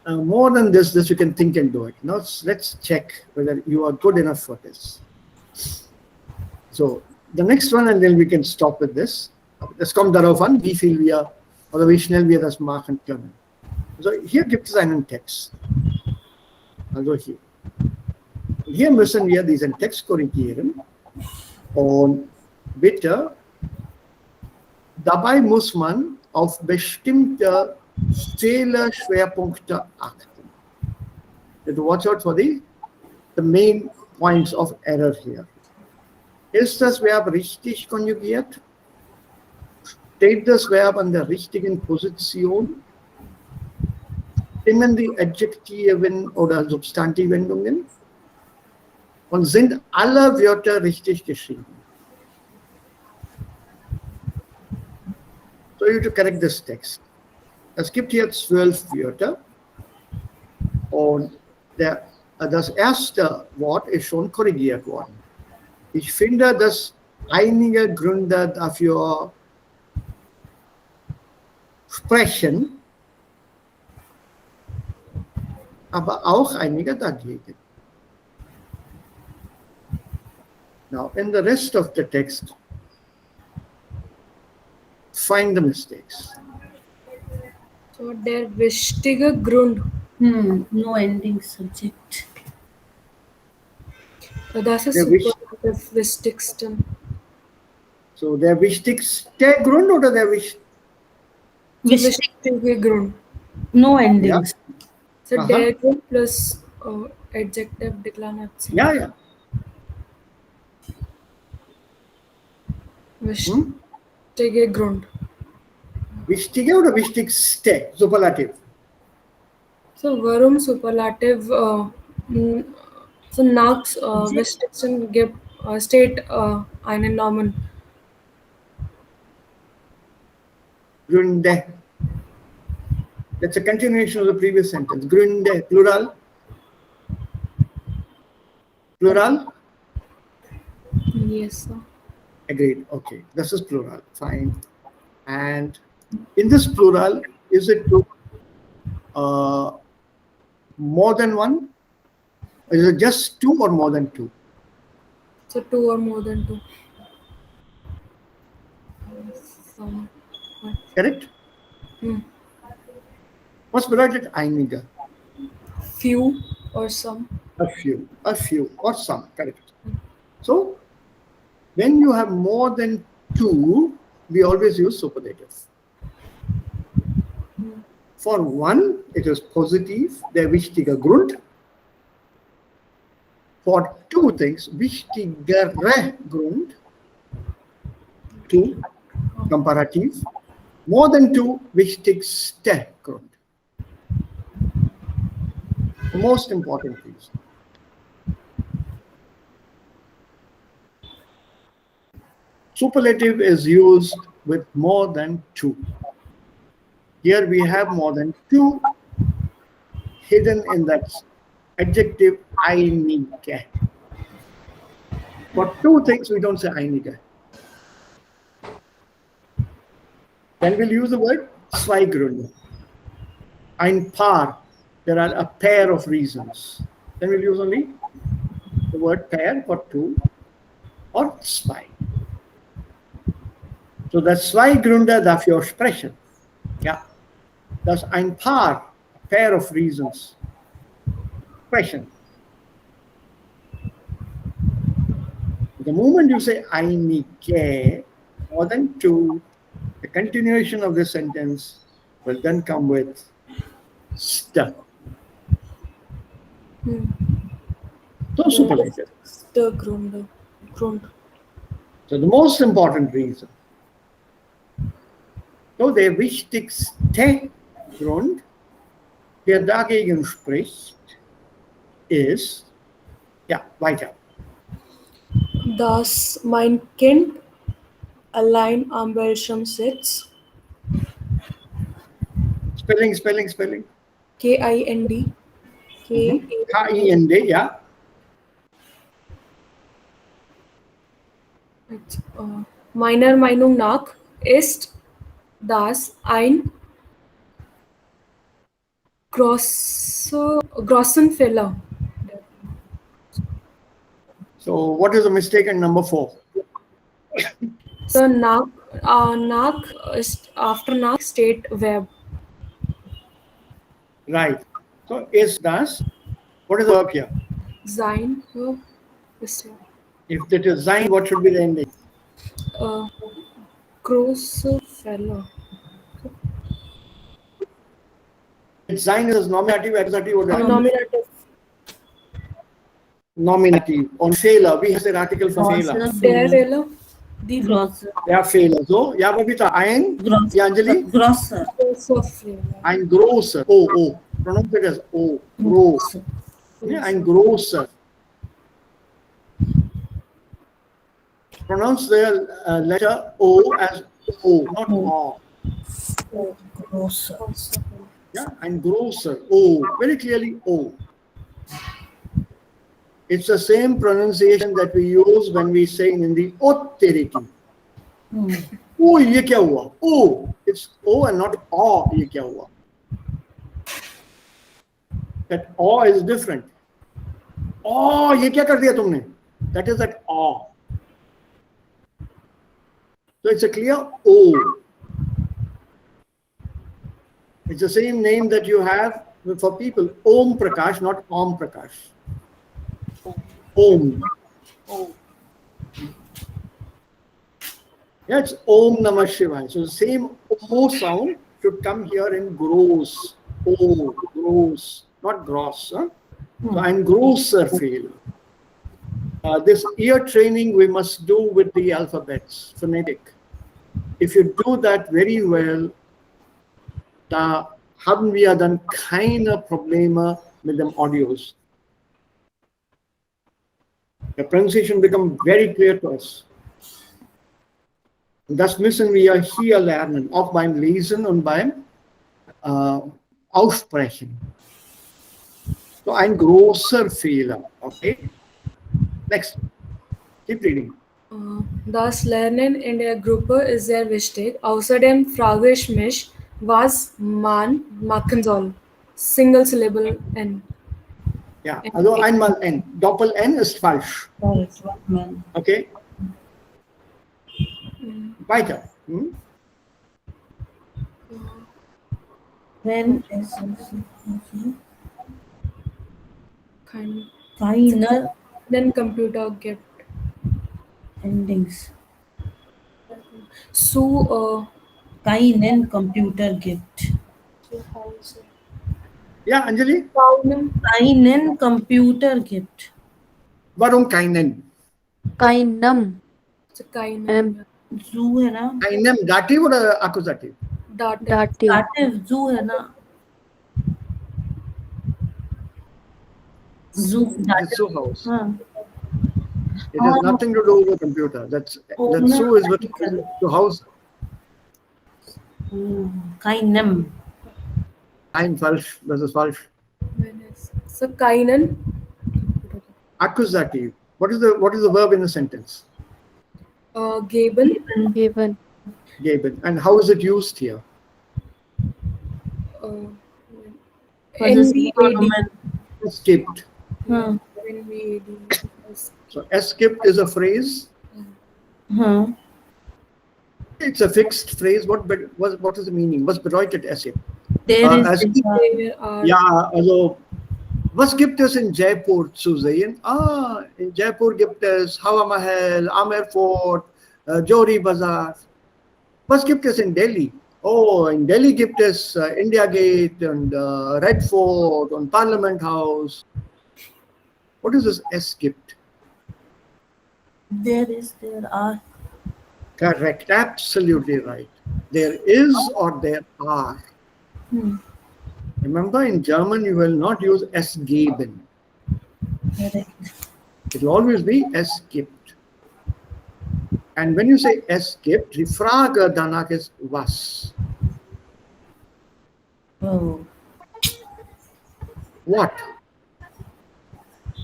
S3: More than this you can think and do it. Now let's check whether you are good enough for this. So the next one, and then we can stop with this. Das kommt darauf an, wie viel wir oder wie schnell wir das machen können. So hier gibt es einen Text. Also hier. Hier müssen wir diesen Text korrigieren und bitte, dabei muss man auf bestimmte Fehlerschwerpunkte achten. Watch out for the main points of error here. Ist das Verb richtig konjugiert? Steht das Verb an der richtigen Position? Stimmen die Adjektiven oder Substantivwendungen? Und sind alle Wörter richtig geschrieben? So you have to correct this text. Es gibt hier 12 Wörter und das erste Wort ist schon korrigiert worden. Ich finde, dass einige Gründe dafür sprechen, aber auch einige dagegen. Now, in the rest of the text, find the mistakes.
S1: So der wichtige Grund.
S5: No ending subject.
S1: Das ist
S3: Der
S1: Superlativ wichtigsten.
S3: So, der wichtigste Grund oder der
S1: Wichtige Grund.
S5: No endings.
S1: So
S3: Aha.
S1: der Grund plus adjective Deklination.
S3: Ja, ja.
S1: Wichtige Grund.
S3: Wichtige oder wichtigste? Superlativ.
S1: So warum Superlativ so nach wichtigsten gibt steht einen Namen.
S3: Gründe. That's a continuation of the previous sentence. Gründe, plural. Plural?
S1: Yes, sir.
S3: Agreed. Okay, this is plural. Fine. And in this plural, is it more than one? Is it just two or more than two?
S1: So two or more than two. Some.
S3: Correct?
S1: Hmm.
S3: What's bedeutet einige?
S1: Few or some.
S3: A few or some. Correct. So when you have more than two, we always use superlative. For one, it is positive, der wichtige Grund. For two things, wichtigere Grund. Two, comparative. More than two, wichtigste Grund. The most important reason. Superlative is used with more than two. Here we have more than two hidden in that adjective einige. For two things, we don't say einige. Then we'll use the word zwei Gründe. Ein Paar. There are a pair of reasons. Then we'll use only the word pair for two or zwei. So das zwei Gründe dafür sprechen. Ja. Das ein Paar, a pair of reasons. Sprechen. The moment you say einige, more than two, the continuation of the sentence will then come with st. So superlative.
S1: The Grund.
S3: So the most important reason. So der wichtigste Grund, der dagegen spricht, ist, ja, weiter.
S1: Dass mein Kind allein am Bildschirm sitzt.
S3: Spelling.
S1: Kind.
S3: K-I-N-D, ja.
S1: Meiner Meinung nach ist das ein großen Fehler.
S3: So what is the mistake in number 4?
S1: So nach ist after nach state verb.
S3: Right. So is das, what is the verb here?
S1: Sein ist ja.
S3: If it is sein, what should be the ending?
S1: Große Fehler.
S3: Sein is nominative, accusative, or
S1: Nominative.
S3: Nominative. On Fehler, we have the article for Fehler.
S1: Der Fehler.
S5: Die große.
S3: Ja, Fehler. So, ja, Babita, ein, ja, Anjali?
S5: Großer.
S1: Großer Fehler.
S3: Ein großer. O. Pronounce it as O. Groß. Yeah, ein großer. Pronounce the letter O as O, not O.
S5: Großer.
S3: Yeah, ein großer. O. Very clearly O. It's the same pronunciation that we use when we say in the authority. O, ye kya hua? O. It's O and not O, ye kya hua? That O is different. O, ye kya kar diya tumne? That is that O. So it's a clear O. It's the same name that you have for people. Om Prakash, not Om Prakash. Om. Yeah, it's Om Namah Shivaya. So the same O sound should come here in gross. O, gross, not gross. Huh? So ein großer Fehler. This ear training we must do with the alphabets, phonetic. If you do that very well, da haben wir dann keine Probleme mit dem Audios. The pronunciation becomes very clear to us. Und das müssen wir hier lernen, auch beim Lesen und beim Aussprechen. So ein großer Fehler. Okay? Next. Keep reading.
S1: Das Lernen in der Gruppe ist sehr wichtig. Außerdem frage ich mich, was man machen soll. Single Syllable N.
S3: Ja, also einmal N. Doppel-N ist falsch. Okay? Weiter.
S5: When is
S1: Keiner Computer gibt.
S5: endings.
S1: Keinen
S5: Computer gibt.
S3: Ja, Anjali?
S5: Keinen Computer gibt.
S3: Warum keinen?
S2: Keinem.
S1: Keinen.
S5: Zu है ना?
S3: Keinem, Dativ oder Akkusativ?
S1: Dativ.
S5: Dative zu है ना? Zu
S3: It's Zoo house.
S5: हाँ.
S3: It has nothing to do with the computer. That Zoo is with the house.
S5: Keinem.
S3: Ein falsch, das ist falsch.
S1: So keinen.
S3: Accusative. What is the verb in the sentence?
S1: Geben.
S2: Given.
S3: Geben. And how is it used here?
S1: NVAD.
S3: Escaped.
S1: NVAD.
S3: So escaped is a phrase. It's a fixed phrase. What is the meaning? Was bedeutet escape?
S5: There is
S3: Ja, also was gibt es in Jaipur zu sehen? In Jaipur gibt es Hawa Mahal, Amer Fort, Johri Bazaar. Was gibt es in Delhi? Oh, in Delhi gibt es India Gate und Red Fort und Parliament House. What is this escaped?
S5: there are.
S3: Correct, absolutely right. There is or there are. Remember, in German, you will not use es geben.
S5: Correct.
S3: It will always be es gibt. And when you say es gibt, die Frage danach ist was.
S5: Oh.
S3: What?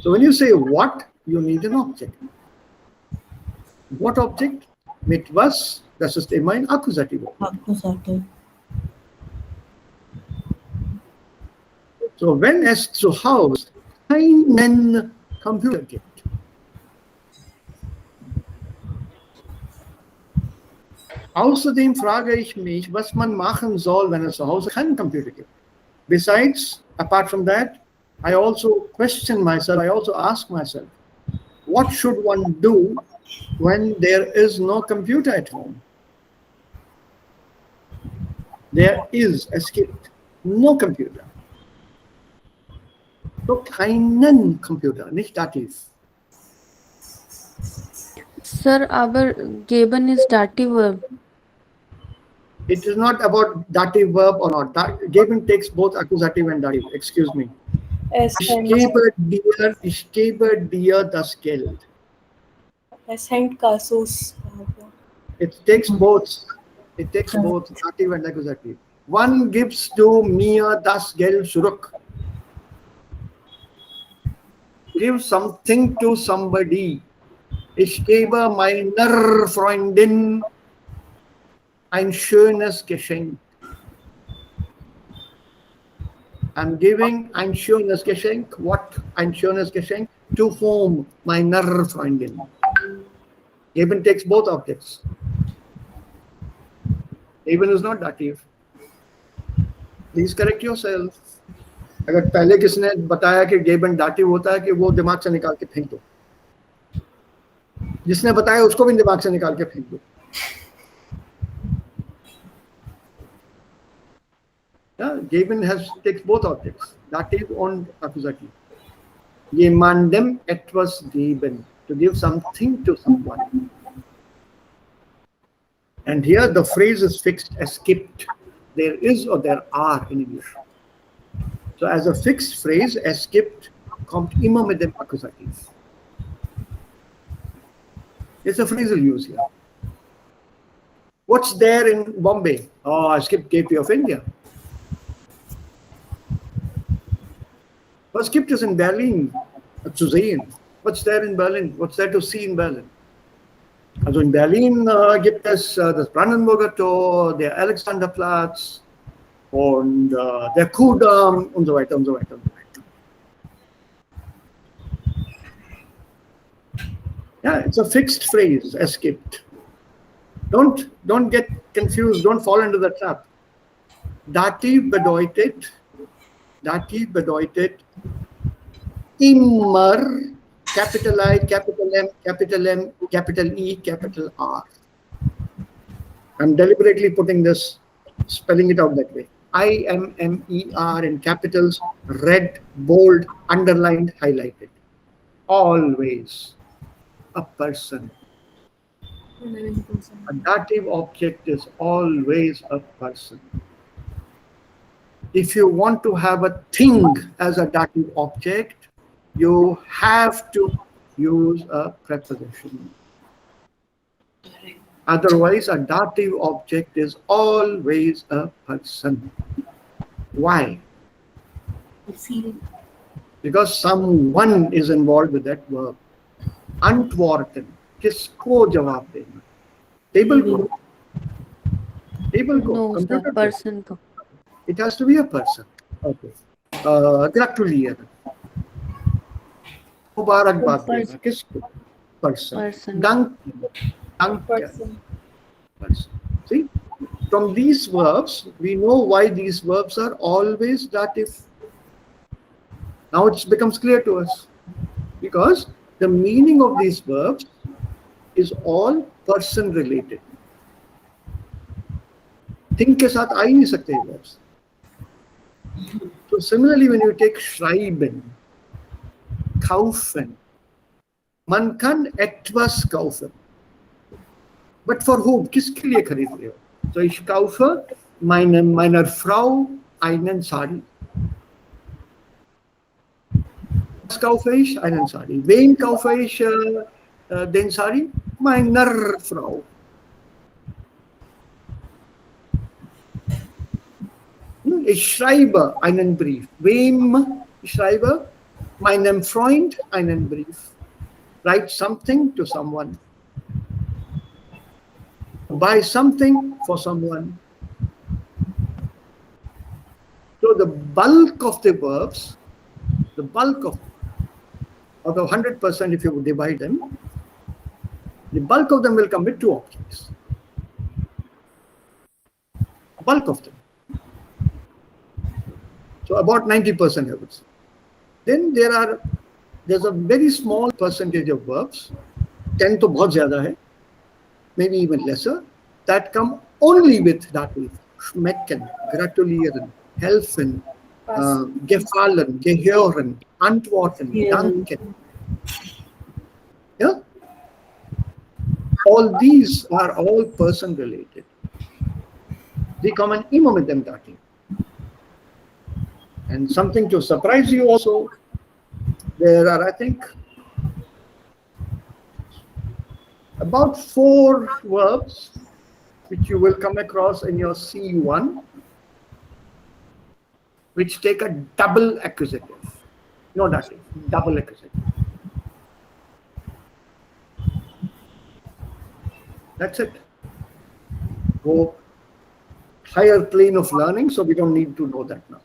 S3: So when you say what, you need an object. What object? Mit was? Das ist immer ein Akkusativ.
S5: Akkusativ.
S3: So wenn es zu Hause keinen Computer gibt, außerdem frage ich mich, was man machen soll, wenn es zu Hause keinen Computer gibt. Besides, apart from that, I also question myself, I also ask myself, what should one do when there is no computer at home? There is, escaped, no computer. So keinen Computer, nicht Dativ.
S2: Sir, our geben is dative verb.
S3: It is not about dative verb or not. Geben takes both accusative and dative. Excuse me. Ich gebe dir das Geld.
S1: Es hängt Kasus.
S3: It takes both. It takes both dative and accusative. One gives to mir das Geld zurück. Give something to somebody. Ich gebe meiner Freundin ein schönes Geschenk. I'm giving ein schönes Geschenk. What? Ein schönes Geschenk? To whom? Meiner Freundin. Geben takes both objects. Geben is not dative. Please correct yourself. अगर पहले किसने बताया कि geben dative होता है कि वो दिमाग से निकाल के फेंक दो, जिसने बताया उसको भी दिमाग से निकाल के फेंक दो. Yeah, geben takes both objects, dative and accusative. Jemandem etwas geben, to give something to someone. And here the phrase is fixed as skipped. There is or there are in English. So as a fixed phrase, as skipped, kommt immer mit dem Akkusativ. It's a phrasal use here. What's there in Bombay? Oh, I skipped Gateway of India. Was gibt es in Berlin zu sehen? What's there in Berlin? What's there to see in Berlin? Also in Berlin gibt es das Brandenburger Tor, der Alexanderplatz und der Kudamm und so weiter und so weiter und so weiter. Yeah, it's a fixed phrase, es gibt. Don't get confused, don't fall into the trap. Dativ bedeutet immer capital I, capital M, capital N, capital E, capital R. I'm deliberately putting this, spelling it out that way. IMMER in capitals, red, bold, underlined, highlighted. Always a person. A dative object is always a person. If you want to have a thing as a dative object, you have to use a preposition. Otherwise, a dative object is always a person. Why? Because someone is involved with that verb. Antworten. किसको जवाब देना? Table को. Table को.
S2: No,
S3: Computer
S2: sir,
S3: को.
S2: person को.
S3: It has to be a person. Okay. Gratulieren. मुबारकबाद देना. किसको? Person.
S2: Person.
S3: Dank.
S1: Person.
S3: Person. See? From these verbs, we know why these verbs are always dative. Now it becomes clear to us. Because the meaning of these verbs is all person related. Thing के साथ आ ही नहीं सकते ये verbs. So similarly, when you take schreiben, kaufen, man kann etwas kaufen. But for whom? किसके लिए खरीद रहे हो? So ich kaufe meiner Frau einen Sari. Was kaufe ich? Einen Sari. Wen kaufe ich den Sari? Meiner Frau. Ich schreibe einen Brief. Wem ich schreibe? Meinem Freund einen Brief. Write something to someone. Buy something for someone. So the bulk of the verbs, the bulk of 100%, if you divide them, the bulk of them will come with two objects. Bulk of them. So about 90% I would say. Then there's a very small percentage of verbs, 10 to बहुत ज़्यादा है, maybe even lesser, that come only with dative. Schmecken, gratulieren, helfen, gefallen, gehören, antworten, danken. Yeah? All these are all person related. They come in immer mit dem dative. And something to surprise you also, there are, I think, about 4 verbs which you will come across in your C1, which take a double accusative. No dative, double accusative. That's it. Go higher plane of learning, so we don't need to know that now.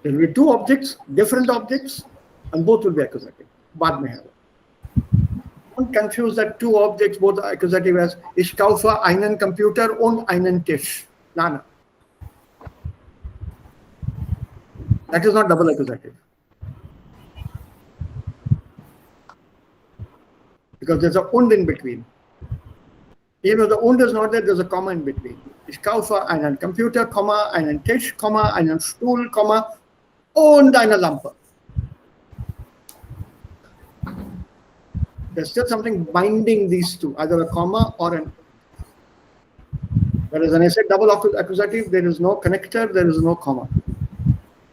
S3: There will be 2 objects, different objects, and both will be accusative. बाद में है वो. don't confuse that two objects, both accusative, as ich kaufe einen Computer und einen Tisch. No. That is not double accusative. Because there's a und in between. Even if the und is not there, there's a comma in between. Ich kaufe einen Computer, einen Tisch, einen Stuhl, und eine Lampe. There's still something binding these two, either a comma or an. Whereas when I said double accusative, there is no connector, there is no comma.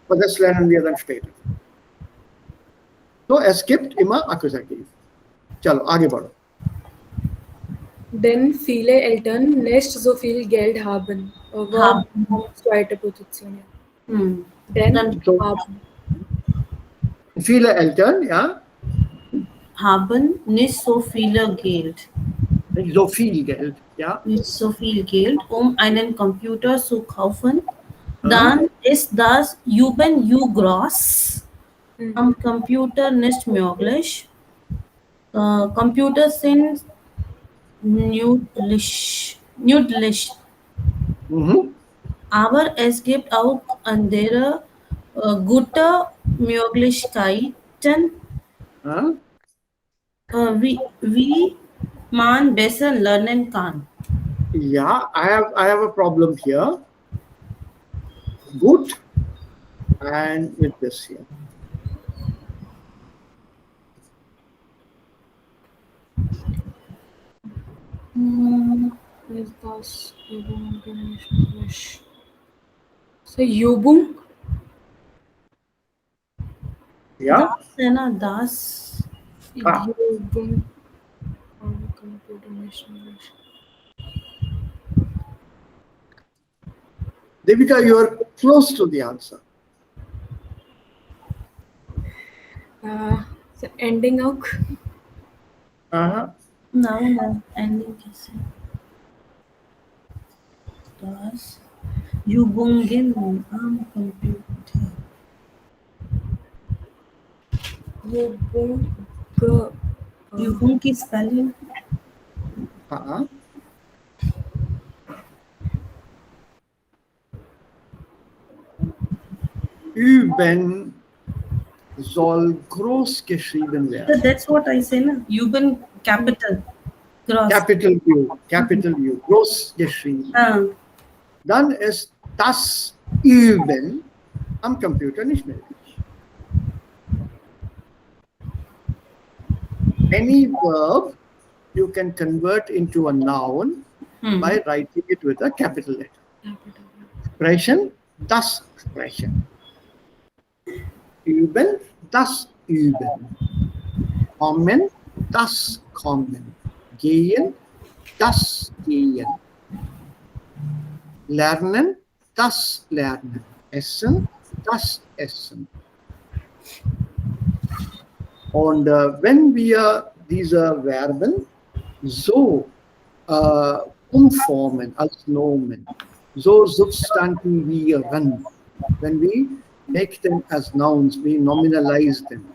S3: Aber das lernen wir dann später. So, es gibt immer Akkusativ. Chalo, आगे बढ़ो.
S1: Denn viele Eltern nicht so viel Geld haben. Verb zweite Position. Denn
S5: Dann
S1: haben.
S3: Viele Eltern, ja,
S5: haben nicht so viel Geld.
S3: nicht so viel Geld, ja.
S5: Nicht so viel Geld, um einen Computer zu kaufen. Dann ist das Juben groß am Computer nicht möglich. Computer sind nützlich. Aber es gibt auch andere gute Möglichkeiten, wie man besser lernen kann.
S3: Yeah, I have a problem here. Good, and with this here.
S1: Is das Übung English? So Übung?
S3: Yeah.
S5: Das
S1: Übung on computer English.
S3: Devika, you are close to the answer.
S1: So ending auch.
S5: No, ending कैसे? Das Übungen am Computer. Übung की spelling?
S3: Üben soll groß geschrieben werden.
S5: So that's what I say, na? Üben capital. Gross.
S3: Capital U, groß geschrieben. Dann ist das Üben am Computer nicht möglich. Any verb you can convert into a noun by writing it with a capital letter. Sprechen, das Sprechen. Üben, das Üben. Kommen, das Kommen. Gehen, das Gehen. Lernen, das Lernen. Essen, das Essen. Und wenn wir diese Verben so umformen als Nomen, so substantivieren, when we make them as nouns, we nominalize them.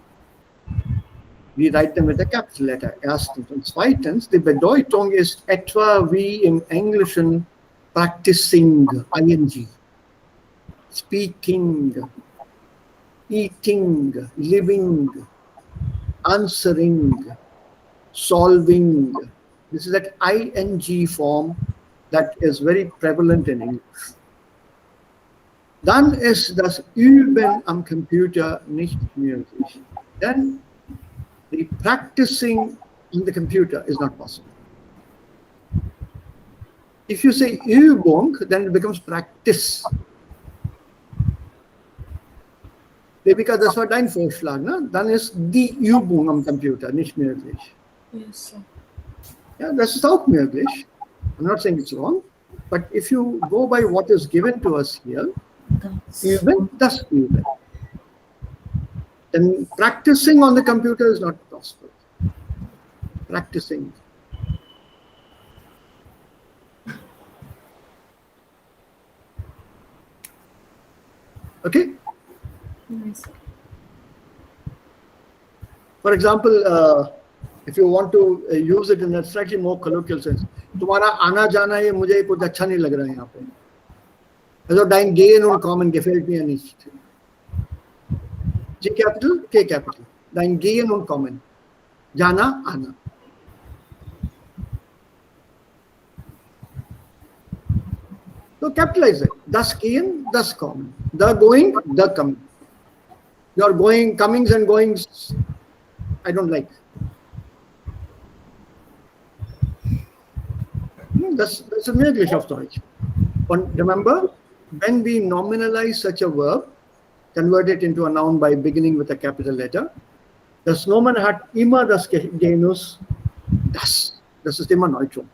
S3: We write them with a capital letter, erstens. Und zweitens, die Bedeutung ist etwa wie im Englischen practicing, ing, speaking, eating, living, answering, solving. This is that ing form that is very prevalent in English. Dann ist das Üben am Computer nicht möglich. Then the practicing on the computer is not possible. If you say Übung, then it becomes practice. Devika, das war dein Vorschlag, ne? Dann ist die Übung am Computer nicht möglich.
S1: Yes, sir.
S3: Ja, das ist auch möglich. I'm not saying it's wrong, but if you go by what is given to us here, Üben, das Üben. Then practicing on the computer is not possible. Practicing. Okay?
S1: Nice.
S3: For example, if you want to use it in a slightly more colloquial sense, तुम्हारा आना जाना ये मुझे कुछ अच्छा नहीं लग रहा है यहाँ पे. Also dein Gehen und Kommen gefällt mir nicht. G capital, K capital. Dein Gehen und Kommen. Jana, Ana. So capitalize it. Das Gehen, das Kommen. The going, the coming. Your going, comings and goings, I don't like. Das ist möglich auf Deutsch. Und remember, when we nominalize such a verb, convert it into a noun by beginning with a capital letter, das Nomen hat immer das Genus das. Das ist immer Neutrum.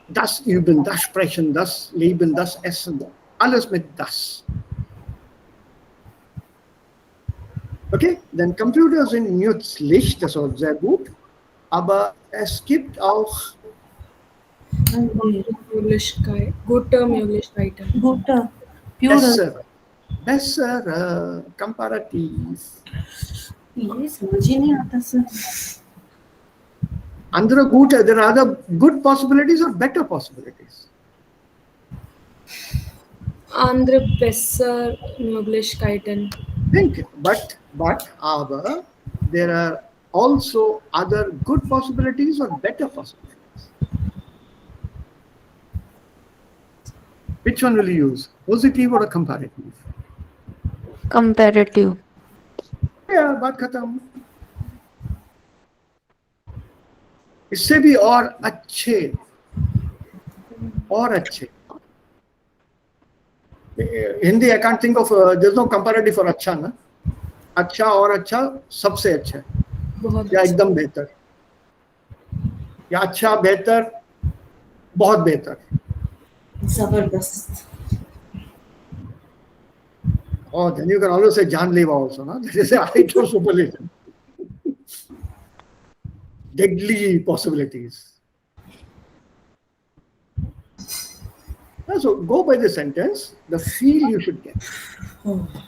S3: Das Üben, das Sprechen, das Leben, das Essen, alles mit das. Okay, then Computer sind nützlich, das ist sehr gut, aber es gibt auch
S1: Möglichkeit, gute Möglichkeiten.
S5: Guter. Plural.
S3: besser, Komparativ.
S5: ये समझ ही नहीं आता sir.
S3: Andere gute, there are other good possibilities or better possibilities.
S1: Andere besser Möglichkeiten.
S3: Think, but, aber, there are also other good possibilities or better possibilities. Which one will you use? Positive or a comparative?
S2: Comparative.
S3: Yeah, बात खत्म. इससे भी और अच्छे Hindi I can't think of there's no comparative for अच्छा ना. अच्छा और अच्छा सबसे अच्छा या एकदम बेहतर या अच्छा बेहतर बहुत बेहतर.
S5: जबरदस्त.
S3: Oh, then you can always say जानलेवा also, no? That is a height of superlative. Deadly possibilities. So go by the sentence, the feel you should get.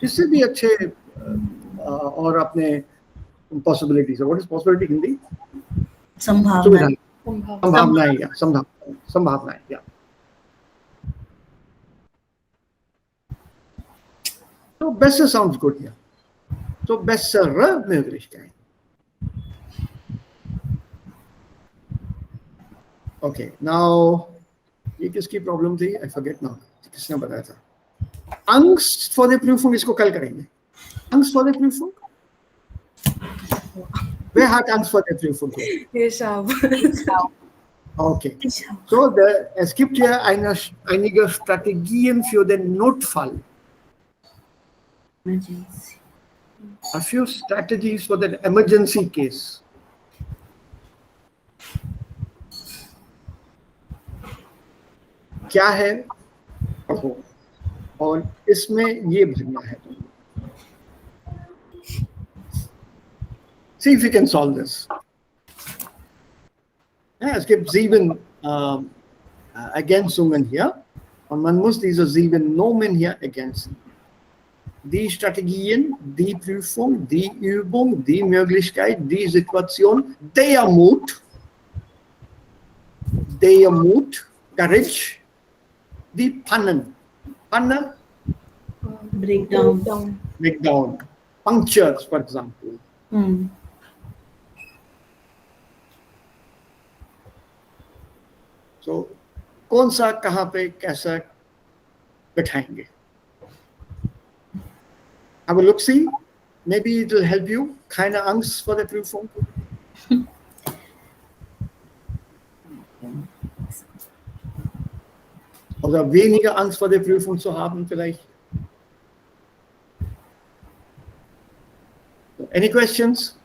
S3: इससे भी अच्छे और अपने possibilities. What is possibility in Hindi?
S5: संभावना.
S3: संभावनाएं, yeah. So besser sounds good here. So bessere Möglichkeit. Okay, now ये किसकी problem थी? I forget now. किसने बताया था? Angst vor der Prüfung इसको कल करेंगे. Angst vor der Prüfung? Wer hat Angst vor der Prüfung?
S1: Ich habe.
S3: Okay. So es gibt hier einige Strategien für den Notfall.
S5: Emergency.
S3: A few strategies for the emergency case. क्या है पढ़ो और इसमें ये भरना है. See if you can solve this. Ja, es gibt 7 Ergänzungen hier und man muss diese 7 Nomen hier ergänzen. Die Strategien, die Prüfung, die Übung, die Möglichkeit, die Situation, der Mut, Courage, die Pannen. Panne?
S5: Breakdown.
S3: Punctures, for example. So, कौन सा कहाँ पे कैसा बैठाएंगे? Have a look, see. Maybe it will help you. Keine Angst vor der Prüfung. Oder weniger Angst vor der Prüfung zu haben vielleicht. Any questions?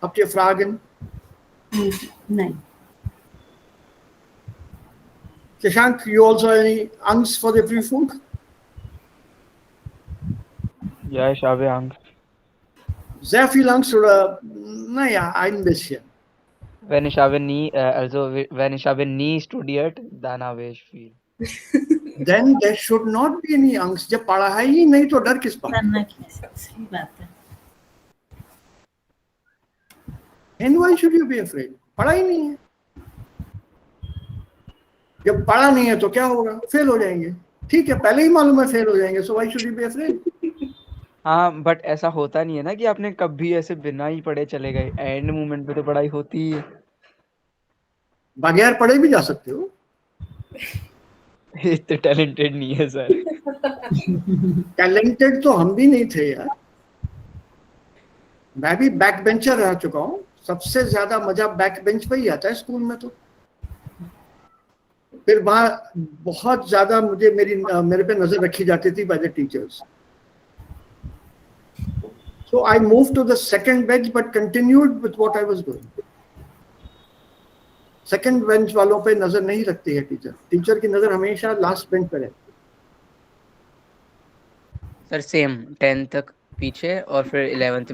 S3: Habt ihr Fragen?
S5: Nein.
S3: Shashank, you also any Angst vor der Prüfung?
S4: Ja, ich habe Angst.
S3: Sehr viel Angst oder naja, ein bisschen.
S4: Wenn ich habe nie studiert, dann habe ich viel.
S3: Then there should not be any angst. जब पढ़ा ही नहीं तो डर किस बात?
S5: करना कैसे? सही बात है.
S3: And why should you be afraid? पढ़ा ही नहीं है। जब पढ़ा नहीं है तो क्या होगा? फेल हो जाएंगे। ठीक है, पहले ही मालूम है फेल हो जाएंगे, so why should you be afraid?
S4: हाँ बट ऐसा होता नहीं है ना कि आपने कभी ऐसे बिना ही पढ़े चले गए, एंड मोमेंट पे तो पढ़ाई होती ही है।
S3: बगैर पढ़े भी जा सकते हो।
S4: इतने टैलेंटेड नहीं है सर।
S3: टैलेंटेड तो हम भी नहीं थे यार। मैं भी बैक बेंचर रह चुका हूँ। सबसे ज्यादा मजा बैक बेंच पे ही आता है स्कूल में। तो फिर वहाँ बहुत ज्यादा मेरे पे नजर रखी जाती थी by the teachers. So I moved to the second bench but continued with what I was doing. Second bench वालों पे नजर नहीं रखती है टीचर। टीचर की नजर हमेशा लास्ट बेंच पे रहती है।
S4: सर सेम 10th तक पीछे और फिर 11th